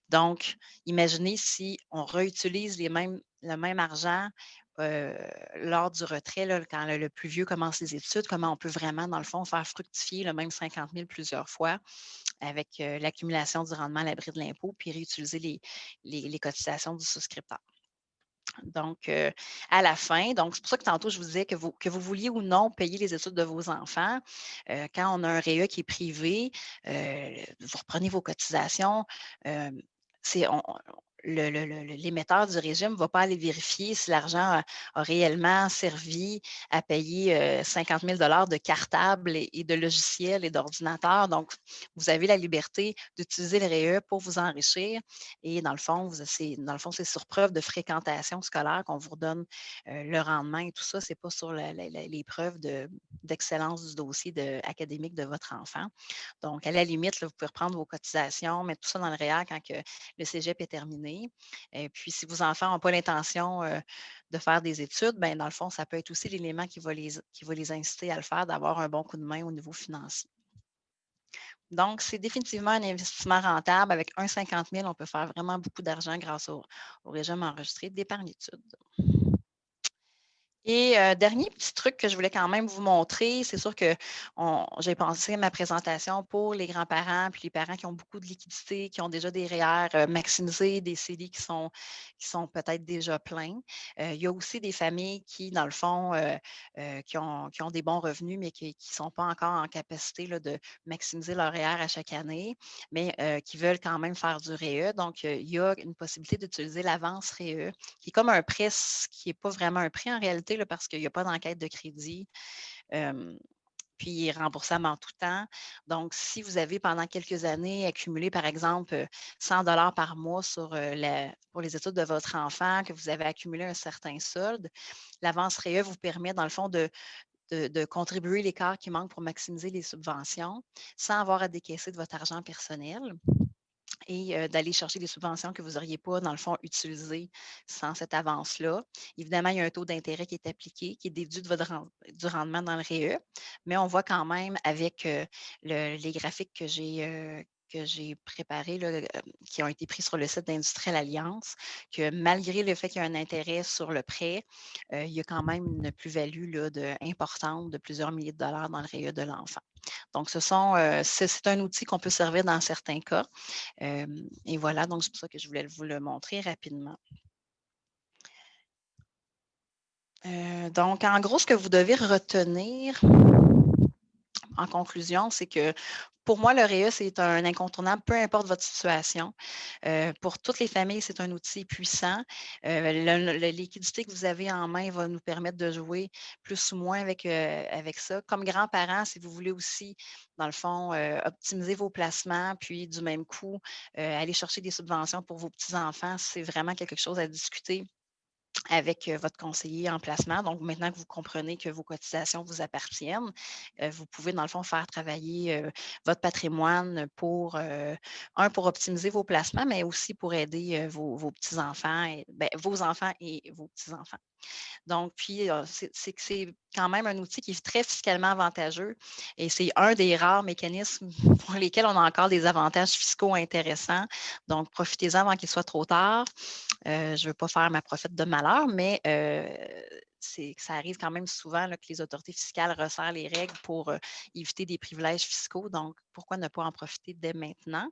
Donc, imaginez si on réutilise le même argent lors du retrait, là, quand le plus vieux commence ses études, comment on peut vraiment, dans le fond, faire fructifier le même 50 000 plusieurs fois avec l'accumulation du rendement à l'abri de l'impôt, puis réutiliser les cotisations du souscripteur. Donc, à la fin, donc c'est pour ça que tantôt, je vous disais que vous vouliez ou non payer les études de vos enfants. Quand on a un REA qui est privé, vous reprenez vos cotisations. C'est, l'émetteur du régime ne va pas aller vérifier si l'argent a réellement servi à payer 50 000 de cartables et de logiciels et d'ordinateurs. Donc, vous avez la liberté d'utiliser le REA pour vous enrichir. Et dans le fond, c'est sur preuve de fréquentation scolaire qu'on vous redonne le rendement et tout ça. Ce n'est pas sur les preuves d'excellence du dossier académique de votre enfant. Donc, à la limite, là, vous pouvez reprendre vos cotisations, mettre tout ça dans le REER quand le cégep est terminé. Et puis, si vos enfants n'ont pas l'intention de faire des études, bien, dans le fond, ça peut être aussi l'élément qui va les inciter à le faire, d'avoir un bon coup de main au niveau financier. Donc, c'est définitivement un investissement rentable. Avec un 50 000, on peut faire vraiment beaucoup d'argent grâce au régime enregistré d'épargne études. Et dernier petit truc que je voulais quand même vous montrer, c'est sûr que j'ai pensé ma présentation pour les grands-parents puis les parents qui ont beaucoup de liquidités, qui ont déjà des REER maximisés, des CELI qui sont peut-être déjà pleins. Il y a aussi des familles qui, dans le fond, qui ont des bons revenus, mais qui ne sont pas encore en capacité là, de maximiser leur REER à chaque année, mais qui veulent quand même faire du REE. Donc, il y a une possibilité d'utiliser l'avance REE, qui est comme un prêt qui n'est pas vraiment un prêt en réalité, là, parce qu'il n'y a pas d'enquête de crédit. Puis il est remboursable en tout temps. Donc, si vous avez pendant quelques années accumulé, par exemple, 100 par mois pour les études de votre enfant, que vous avez accumulé un certain solde, l'avance REE vous permet, dans le fond, de contribuer l'écart qui manque pour maximiser les subventions sans avoir à décaisser de votre argent personnel. et d'aller chercher des subventions que vous n'auriez pas, dans le fond, utilisées sans cette avance-là. Évidemment, il y a un taux d'intérêt qui est appliqué, qui est déduit de du rendement dans le REE, mais on voit quand même avec les graphiques que j'ai préparés, là, qui ont été pris sur le site d'Industrielle Alliance, que malgré le fait qu'il y a un intérêt sur le prêt, il y a quand même une plus-value là, importante de plusieurs milliers de dollars dans le REE de l'enfant. Donc, c'est un outil qu'on peut servir dans certains cas. Et voilà, donc c'est pour ça que je voulais vous le montrer rapidement. Donc, en gros, ce que vous devez retenir en conclusion, c'est que pour moi, le REE, c'est un incontournable, peu importe votre situation. Pour toutes les familles, c'est un outil puissant. La liquidité que vous avez en main va nous permettre de jouer plus ou moins avec ça. Comme grands-parents, si vous voulez aussi, dans le fond, optimiser vos placements, puis du même coup, aller chercher des subventions pour vos petits-enfants, c'est vraiment quelque chose à discuter avec votre conseiller en placement. Donc, maintenant que vous comprenez que vos cotisations vous appartiennent, vous pouvez, dans le fond, faire travailler votre patrimoine pour optimiser vos placements, mais aussi pour aider vos petits-enfants, vos enfants et vos petits-enfants. Donc, puis, c'est quand même un outil qui est très fiscalement avantageux et c'est un des rares mécanismes pour lesquels on a encore des avantages fiscaux intéressants. Donc, profitez-en avant qu'il soit trop tard. Je ne veux pas faire ma prophète de malheur, mais ça arrive quand même souvent là, que les autorités fiscales resserrent les règles pour éviter des privilèges fiscaux. Donc, pourquoi ne pas en profiter dès maintenant?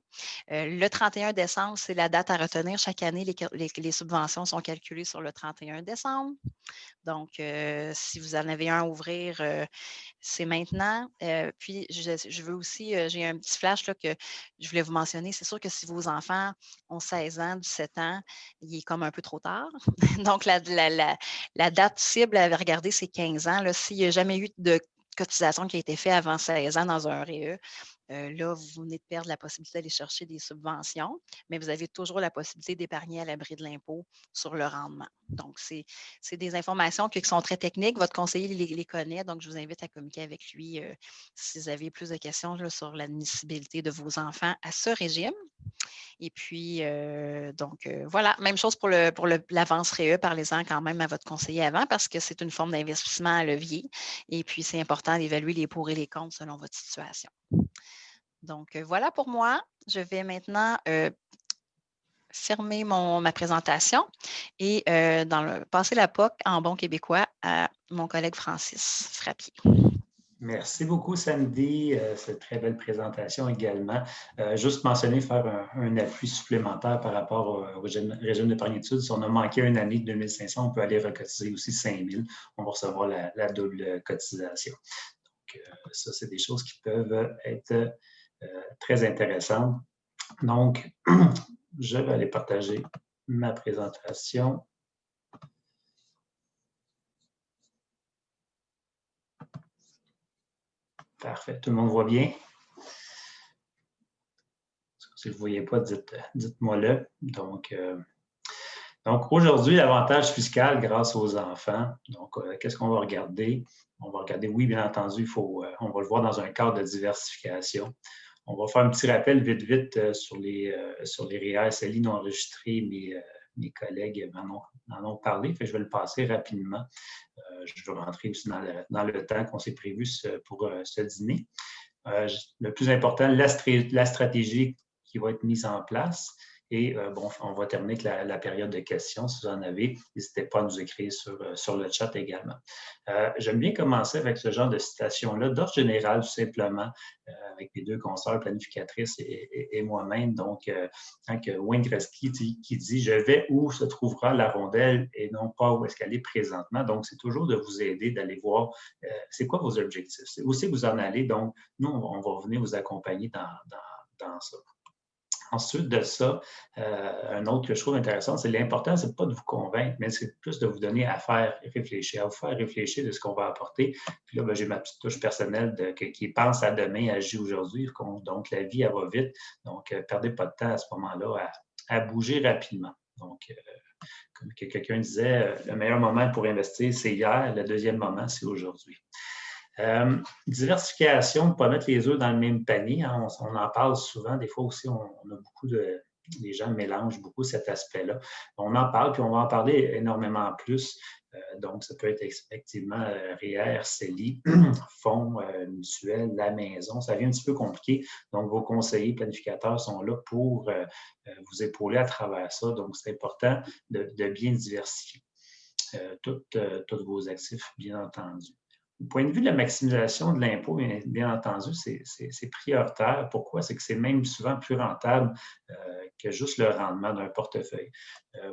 Le 31 décembre, c'est la date à retenir. Chaque année, les subventions sont calculées sur le 31 décembre. Donc, si vous en avez un à ouvrir, c'est maintenant. Puis, je veux aussi, j'ai un petit flash là, que je voulais vous mentionner. C'est sûr que si vos enfants ont 16 ans, 17 ans, il est comme un peu trop tard. Donc, la date cible à regarder, c'est 15 ans. S'il n'y a jamais eu de cotisation qui a été faite avant 16 ans dans un REE, là, vous venez de perdre la possibilité d'aller chercher des subventions, mais vous avez toujours la possibilité d'épargner à l'abri de l'impôt sur le rendement. Donc, c'est des informations qui sont très techniques. Votre conseiller les connaît, donc je vous invite à communiquer avec lui si vous avez plus de questions là, sur l'admissibilité de vos enfants à ce régime. Et puis, voilà, même chose pour l'avance REE, parlez-en quand même à votre conseiller avant parce que c'est une forme d'investissement à levier. Et puis, c'est important d'évaluer les pour et les contre selon votre situation. Donc, voilà pour moi. Je vais maintenant fermer ma présentation et passer la POC en bon québécois à mon collègue Francis Frappier. Merci beaucoup, Sandy. Cette très belle présentation également. Juste mentionner, faire un appui supplémentaire par rapport au régime d'épargne études. Si on a manqué une année de 2500, on peut aller recotiser aussi 5000. On va recevoir la double cotisation. Donc, ça, c'est des choses qui peuvent être très intéressantes. Donc, je vais aller partager ma présentation. Parfait. Tout le monde voit bien? Si vous ne voyez pas, dites-moi-le. Donc aujourd'hui, l'avantage fiscal grâce aux enfants. Donc, qu'est-ce qu'on va regarder? On va regarder, oui, bien entendu, on va le voir dans un cadre de diversification. On va faire un petit rappel vite sur les REER SLI non enregistrés. Mes collègues m'en ont parlé, je vais le passer rapidement. Je vais rentrer aussi dans le temps qu'on s'est prévu pour ce dîner. Le plus important, la stratégie qui va être mise en place. Et on va terminer avec la période de questions. Si vous en avez, n'hésitez pas à nous écrire sur le chat également. J'aime bien commencer avec ce genre de citation-là, d'ordre général, tout simplement, avec mes deux consoeurs planificatrices et moi-même. Donc, quand Wayne Gretzky qui dit « Je vais où se trouvera la rondelle et non pas où est-ce qu'elle est présentement ». Donc, c'est toujours de vous aider, d'aller voir c'est quoi vos objectifs, où c'est que vous en allez. Donc, nous, on va venir vous accompagner dans ça. Ensuite de ça, un autre que je trouve intéressant, c'est l'important, ce n'est pas de vous convaincre, mais c'est plus de vous donner à faire réfléchir, à vous faire réfléchir de ce qu'on va apporter. Puis là, j'ai ma petite touche personnelle qui pense à demain, agit aujourd'hui. Donc, la vie, elle va vite. Donc, perdez pas de temps à ce moment-là à bouger rapidement. Donc, comme quelqu'un disait, le meilleur moment pour investir, c'est hier. Le deuxième moment, c'est aujourd'hui. Diversification, ne pas mettre les œufs dans le même panier. Hein, on en parle souvent. Des fois aussi, on a beaucoup de... Les gens mélangent beaucoup cet aspect-là. On en parle, puis on va en parler énormément plus. Donc, ça peut être effectivement REER, CELI, fonds mutuels, la maison. Ça devient un petit peu compliqué. Donc, vos conseillers planificateurs sont là pour vous épauler à travers ça. Donc, c'est important de bien diversifier tous vos actifs, bien entendu. Du point de vue de la maximisation de l'impôt, bien entendu, c'est prioritaire. Pourquoi? C'est que c'est même souvent plus rentable que juste le rendement d'un portefeuille.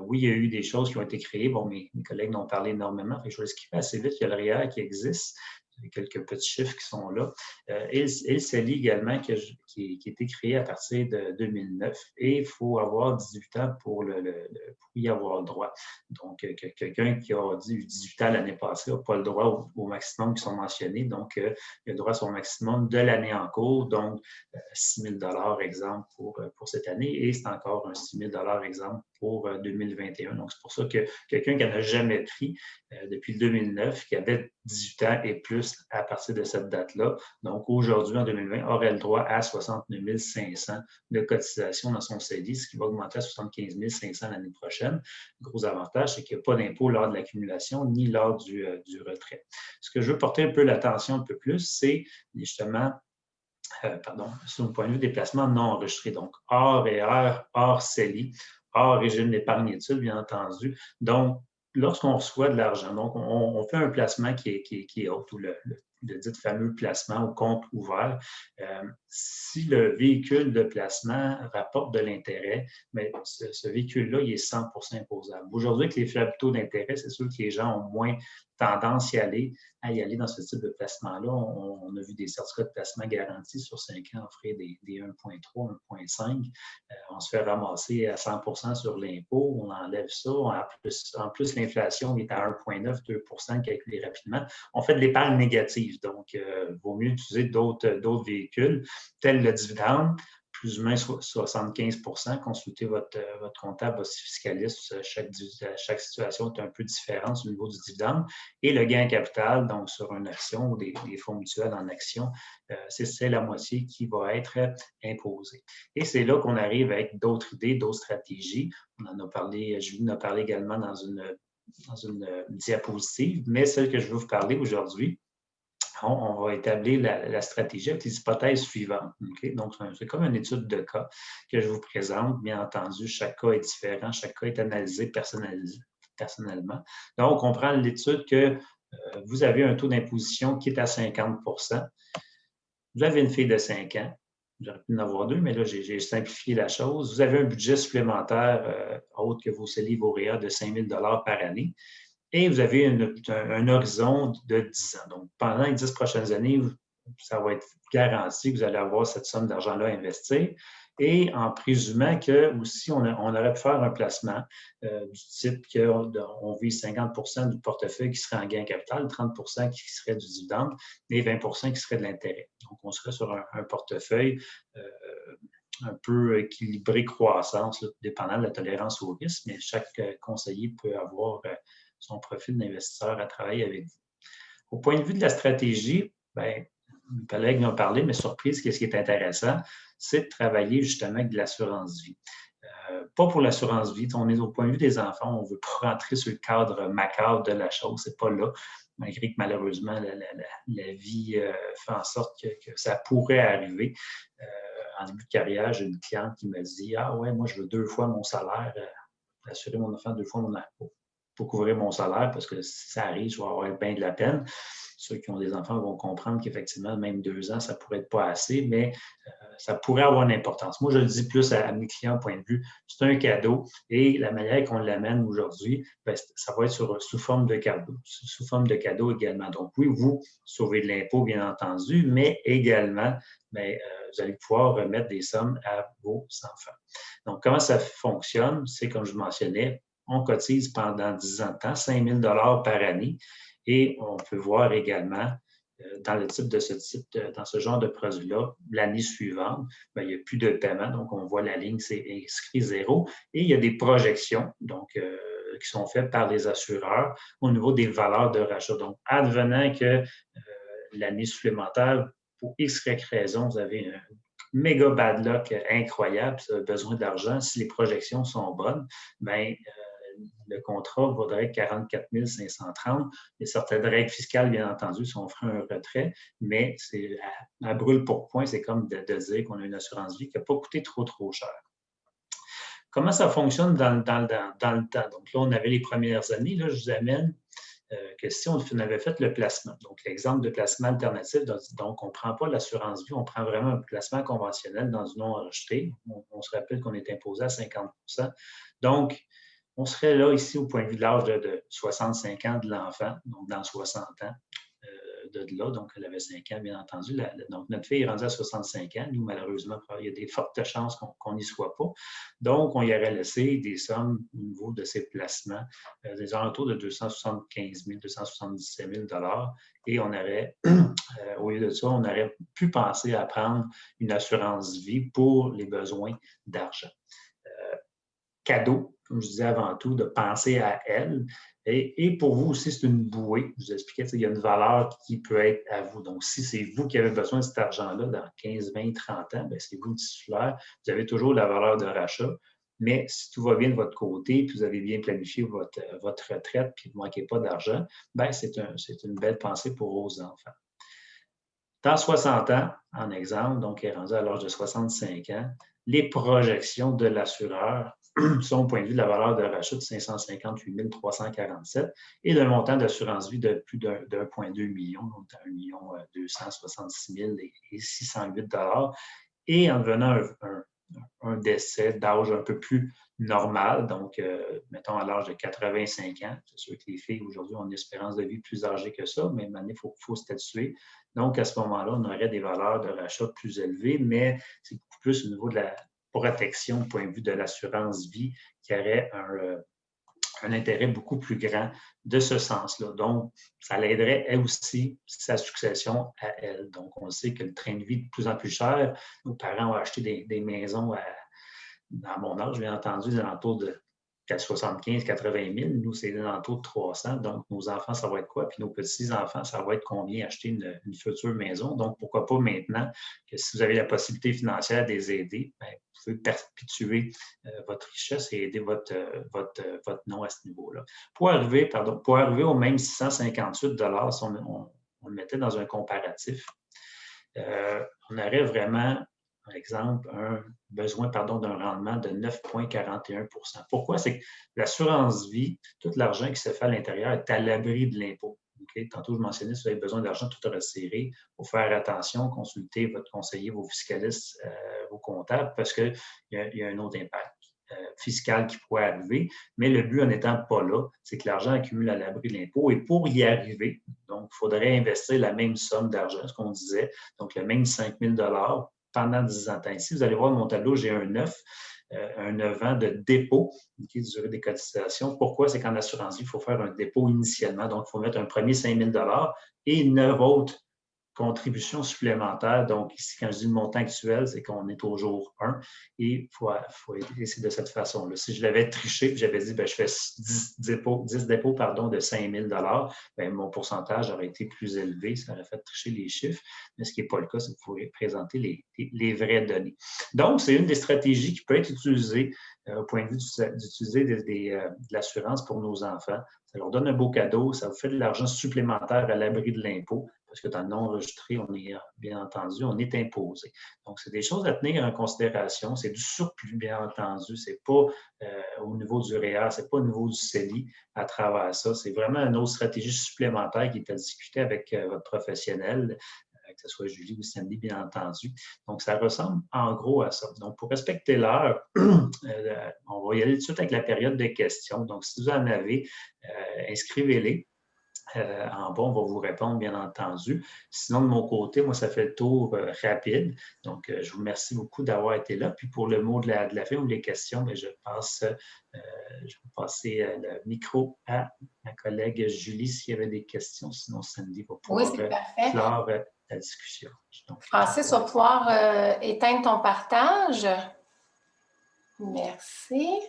Oui, il y a eu des choses qui ont été créées. Bon, mes collègues en ont parlé énormément. Je vais skipper assez vite. Il y a le REER qui existe. Il y a quelques petits chiffres qui sont là. Et le CELI également, qui a été créé à partir de 2009. Et il faut avoir 18 ans pour y avoir droit. Donc, quelqu'un qui a eu 18 ans l'année passée n'a pas le droit au maximum qui sont mentionnés. Donc, il a le droit à son maximum de l'année en cours. Donc, 6 000 exemple pour cette année. Et c'est encore un 6 000 exemple pour 2021. Donc, c'est pour ça que quelqu'un qui n'en a jamais pris depuis 2009, qui avait 18 ans et plus à partir de cette date-là, donc aujourd'hui, en 2020, aurait le droit à 69 500 de cotisation dans son CELI, ce qui va augmenter à 75 500 l'année prochaine. Le gros avantage, c'est qu'il n'y a pas d'impôt lors de l'accumulation ni lors du retrait. Ce que je veux porter un peu l'attention un peu plus, c'est justement sur le point de vue des placements non enregistrés, donc hors REER, hors CELI, hors régime d'épargne études, bien entendu. Donc, lorsqu'on reçoit de l'argent, donc on fait un placement qui est haut, ou le dit fameux placement au compte ouvert. Si le véhicule de placement rapporte de l'intérêt, mais ce véhicule-là, il est 100 imposable. Aujourd'hui, avec les faibles taux d'intérêt, c'est sûr que les gens ont moins tendance à y aller dans ce type de placement-là. On a vu des certificats de placement garantis sur 5 ans offrir des 1,3, 1,5. On se fait ramasser à 100 sur l'impôt, on enlève ça. En plus, l'inflation est à 1,9, 2 calculé rapidement. On fait de l'épargne négative, donc il vaut mieux utiliser d'autres véhicules, tels le dividende, plus ou moins 75 consultez votre comptable, votre fiscaliste. Chaque situation est un peu différente au niveau du dividende. Et le gain capital, donc sur une action ou des fonds mutuels en action, c'est la moitié qui va être imposée. Et c'est là qu'on arrive avec d'autres idées, d'autres stratégies. On en a parlé, Julie en a parlé également dans une diapositive, mais celle que je veux vous parler aujourd'hui, on va établir la stratégie avec les hypothèses suivantes. Okay? Donc, c'est comme une étude de cas que je vous présente. Bien entendu, chaque cas est différent, chaque cas est analysé personnellement. Donc, on prend l'étude que vous avez un taux d'imposition qui est à 50 %. Vous avez une fille de 5 ans. J'aurais pu en avoir 2, mais là, j'ai simplifié la chose. Vous avez un budget supplémentaire autre que vos CELI, vos REER de 5 000 par année. Et vous avez un horizon de 10 ans. Donc, pendant les 10 prochaines années, ça va être garanti que vous allez avoir cette somme d'argent-là à investir. Et en présumant que aussi, on aurait pu faire un placement du type qu'on vise 50 du portefeuille qui serait en gain capital, 30 qui serait du dividende et 20 qui serait de l'intérêt. Donc, on serait sur un portefeuille un peu équilibré croissance, là, dépendant de la tolérance au risque, mais chaque conseiller peut avoir son profil d'investisseur à travailler avec vous. Au point de vue de la stratégie, mes collègues m'ont parlé, mais surprise, qu'est-ce qui est intéressant, c'est de travailler justement avec de l'assurance vie. Pas pour l'assurance vie, on est au point de vue des enfants, on ne veut pas rentrer sur le cadre macabre de la chose, c'est pas là, malgré que malheureusement la vie fait en sorte que ça pourrait arriver. En début de carrière, j'ai une cliente qui me dit « Ah ouais, moi je veux 2 fois mon salaire, assurer mon enfant 2 fois mon impôt pour couvrir mon salaire parce que si ça arrive, je vais avoir bien de la peine. » Ceux qui ont des enfants vont comprendre qu'effectivement, même 2 ans, ça pourrait être pas assez, mais ça pourrait avoir une importance. Moi, je le dis plus à mes clients, point de vue, c'est un cadeau et la manière qu'on l'amène aujourd'hui, ça va être sous forme de cadeau, sous forme de cadeau également. Donc oui, vous sauvez de l'impôt, bien entendu, mais également, vous allez pouvoir remettre des sommes à vos enfants. Donc, comment ça fonctionne? C'est comme je mentionnais, on cotise pendant 10 ans de temps, 5 000 par année, et on peut voir également dans ce genre de produit-là, l'année suivante, il n'y a plus de paiement, donc on voit la ligne, c'est inscrit 0, et il y a des projections, donc qui sont faites par les assureurs au niveau des valeurs de rachat. Donc, advenant que l'année supplémentaire, pour X raison, vous avez un méga bad luck incroyable, vous avez besoin d'argent, si les projections sont bonnes, bien, le contrat vaudrait 44 530. Il y a certaines règles fiscales, bien entendu, si on ferait un retrait, mais c'est à brûle pour point, c'est comme de dire qu'on a une assurance vie qui n'a pas coûté trop cher. Comment ça fonctionne dans le temps? Donc là, on avait les premières années, là, je vous amène que si on avait fait le placement, donc l'exemple de placement alternatif, donc on ne prend pas l'assurance vie, on prend vraiment un placement conventionnel dans une non enregistrée. On se rappelle qu'on est imposé à 50 %. Donc, on serait là ici au point de vue de l'âge de 65 ans de l'enfant, donc dans 60 ans de là. Donc, elle avait 5 ans, bien entendu. Donc, notre fille est rendue à 65 ans. Nous, malheureusement, il y a des fortes chances qu'on n'y soit pas. Donc, on y aurait laissé des sommes au niveau de ses placements, des alentours de 275 000, 277 000 $. Et on aurait, au lieu de ça, on aurait pu penser à prendre une assurance vie pour les besoins d'argent. Cadeau, comme je disais avant tout, de penser à elle. Et pour vous aussi, c'est une bouée. Je vous expliquais qu'il y a une valeur qui peut être à vous. Donc, si c'est vous qui avez besoin de cet argent-là dans 15, 20, 30 ans, bien, c'est vous le titulaire. Vous avez toujours la valeur de rachat. Mais si tout va bien de votre côté, puis vous avez bien planifié votre retraite, puis vous ne manquez pas d'argent, bien, c'est une belle pensée pour vos enfants. Dans 60 ans, en exemple, donc elle est rendu à l'âge de 65 ans, les projections de l'assureur sont au point de vue de la valeur de rachat de 558 347 et d'un montant d'assurance vie de plus d'1,2 million, donc 1 266 608 $. Et en devenant un décès d'âge un peu plus normal, donc mettons à l'âge de 85 ans. C'est sûr que les filles aujourd'hui ont une espérance de vie plus âgée que ça, mais maintenant, il faut statuer. Donc, à ce moment-là, on aurait des valeurs de rachat plus élevées, mais c'est beaucoup plus au niveau de la protection du point de vue de l'assurance vie qui aurait un intérêt beaucoup plus grand de ce sens-là. Donc, ça l'aiderait, elle aussi, sa succession à elle. Donc, on sait que le train de vie est de plus en plus cher. Nos parents ont acheté des maisons à mon âge, bien entendu, des alentours de 75 80 000. Nous, c'est des alentours de 300. Donc, nos enfants, ça va être quoi? Puis nos petits-enfants, ça va être combien acheter une future maison? Donc, pourquoi pas maintenant que si vous avez la possibilité financière de les aider, bien, vous pouvez perpétuer votre richesse et aider votre nom à ce niveau-là. Pour arriver au même 658 $, si on le mettait dans un comparatif, on aurait vraiment, par exemple, un besoin d'un rendement de 9,41 %. Pourquoi? C'est que l'assurance vie, tout l'argent qui se fait à l'intérieur est à l'abri de l'impôt. Okay? Tantôt, je mentionnais, si vous avez besoin d'argent tout resserré, il faut faire attention, consulter votre conseiller, vos fiscalistes, vos comptables, parce qu'il y a un autre impact fiscal qui pourrait arriver. Mais le but en n'étant pas là, c'est que l'argent accumule à l'abri de l'impôt. Et pour y arriver, donc, il faudrait investir la même somme d'argent, ce qu'on disait, donc le même 5 000 $ pendant 10 ans. Ici, vous allez voir mon tableau, j'ai un 9 ans de dépôt, qui durée des cotisations. Pourquoi? C'est qu'en assurance vie, il faut faire un dépôt initialement. Donc, il faut mettre un premier 5 000 $ et 9 autres contributions supplémentaires. Donc, ici, quand je dis le montant actuel, c'est qu'on est au jour 1 et il faut essayer de cette façon-là. Si je l'avais triché, j'avais dit, bien, je fais 10 dépôts de 5 000 $, bien, mon pourcentage aurait été plus élevé, ça aurait fait tricher les chiffres, mais ce qui n'est pas le cas, c'est qu'il faut présenter les vraies données. Donc, c'est une des stratégies qui peut être utilisée au point de vue d'utiliser de l'assurance pour nos enfants. Ça leur donne un beau cadeau, ça vous fait de l'argent supplémentaire à l'abri de l'impôt, parce que dans le non enregistré, on est, bien entendu, on est imposé. Donc, c'est des choses à tenir en considération. C'est du surplus, bien entendu. Ce n'est pas au niveau du REER, ce n'est pas au niveau du CELI à travers ça. C'est vraiment une autre stratégie supplémentaire qui est à discuter avec votre professionnel, que ce soit Julie ou Sandy, bien entendu. Donc, ça ressemble en gros à ça. Donc, pour respecter l'heure, on va y aller tout de suite avec la période de questions. Donc, si vous en avez, inscrivez-les. En bas, on va vous répondre, bien entendu. Sinon, de mon côté, moi, ça fait le tour rapide. Donc, je vous remercie beaucoup d'avoir été là. Puis, pour le mot de la fin ou les questions, bien, je vais passer le micro à ma collègue Julie s'il y avait des questions. Sinon, Sandy va pouvoir clore la discussion. Donc, Francis va pouvoir éteindre ton partage. Merci.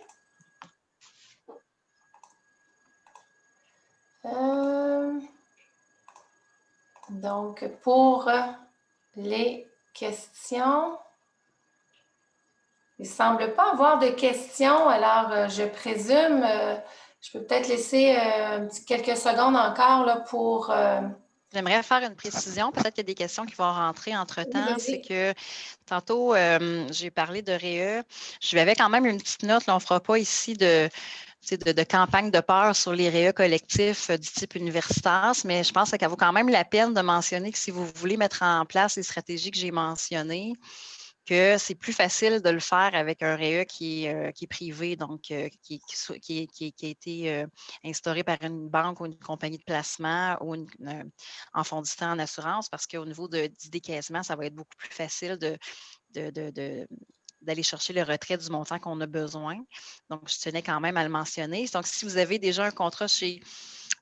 Donc, pour les questions, il ne semble pas avoir de questions, alors je présume, je peux peut-être laisser quelques secondes encore là, pour... J'aimerais faire une précision. Peut-être qu'il y a des questions qui vont rentrer entre-temps. Oui, c'est que tantôt, j'ai parlé de REE. Je lui avais quand même une petite note. Là, on ne fera pas ici de campagne de peur sur les REE collectifs du type universitaire, mais je pense qu'elle vaut quand même la peine de mentionner que si vous voulez mettre en place les stratégies que j'ai mentionnées, que c'est plus facile de le faire avec un REE qui est privé, donc qui a été instauré par une banque ou une compagnie de placement ou en fonds de temps en assurance, parce qu'au niveau du décaissement, ça va être beaucoup plus facile d'aller chercher le retrait du montant qu'on a besoin. Donc, je tenais quand même à le mentionner. Donc, si vous avez déjà un contrat chez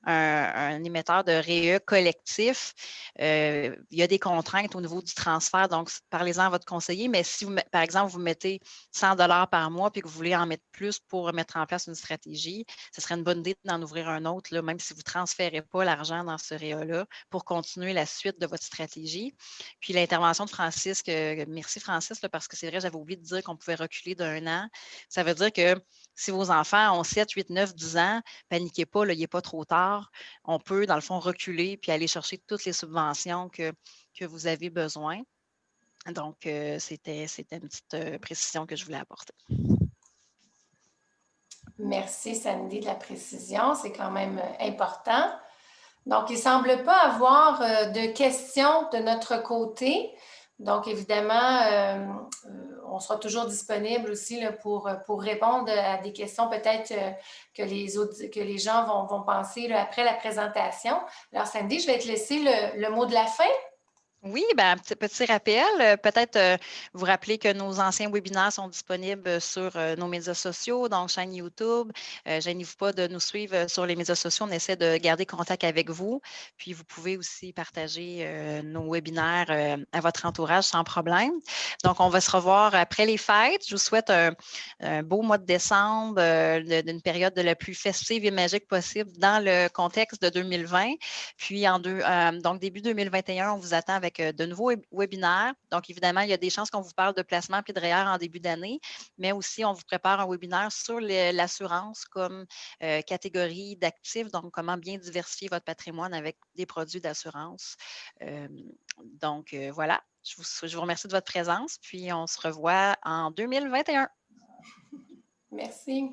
un émetteur de REE collectif, il y a des contraintes au niveau du transfert, donc parlez-en à votre conseiller, mais si, par exemple, vous mettez 100 $ par mois puis que vous voulez en mettre plus pour mettre en place une stratégie, ce serait une bonne idée d'en ouvrir un autre, là, même si vous ne transférez pas l'argent dans ce REE-là pour continuer la suite de votre stratégie. Puis l'intervention de Francis, merci Francis, là, parce que c'est vrai, j'avais oublié de dire qu'on pouvait reculer d'1 an. Ça veut dire que si vos enfants ont 7, 8, 9, 10 ans, paniquez pas, là, il n'est pas trop tard. On peut, dans le fond, reculer puis aller chercher toutes les subventions que vous avez besoin. Donc, c'était une petite précision que je voulais apporter. Merci, Sandy, de la précision. C'est quand même important. Donc, il ne semble pas avoir de questions de notre côté. Donc, évidemment, on sera toujours disponible aussi là, pour répondre à des questions peut-être que les gens vont penser là, après la présentation. Alors, Sandy, je vais te laisser le mot de la fin. Oui, ben, petit rappel, peut-être vous rappeler que nos anciens webinaires sont disponibles sur nos médias sociaux, donc chaîne YouTube. Gênez-vous pas de nous suivre sur les médias sociaux. On essaie de garder contact avec vous. Puis, vous pouvez aussi partager nos webinaires à votre entourage sans problème. Donc, on va se revoir après les fêtes. Je vous souhaite un beau mois de décembre, d'une période de la plus festive et magique possible dans le contexte de 2020. Puis, donc, début 2021, on vous attend avec de nouveaux webinaires. Donc, évidemment, il y a des chances qu'on vous parle de placement puis de REER en début d'année, mais aussi, on vous prépare un webinaire sur l'assurance comme catégorie d'actifs, donc comment bien diversifier votre patrimoine avec des produits d'assurance. Donc, voilà, je vous remercie de votre présence, puis on se revoit en 2021. Merci.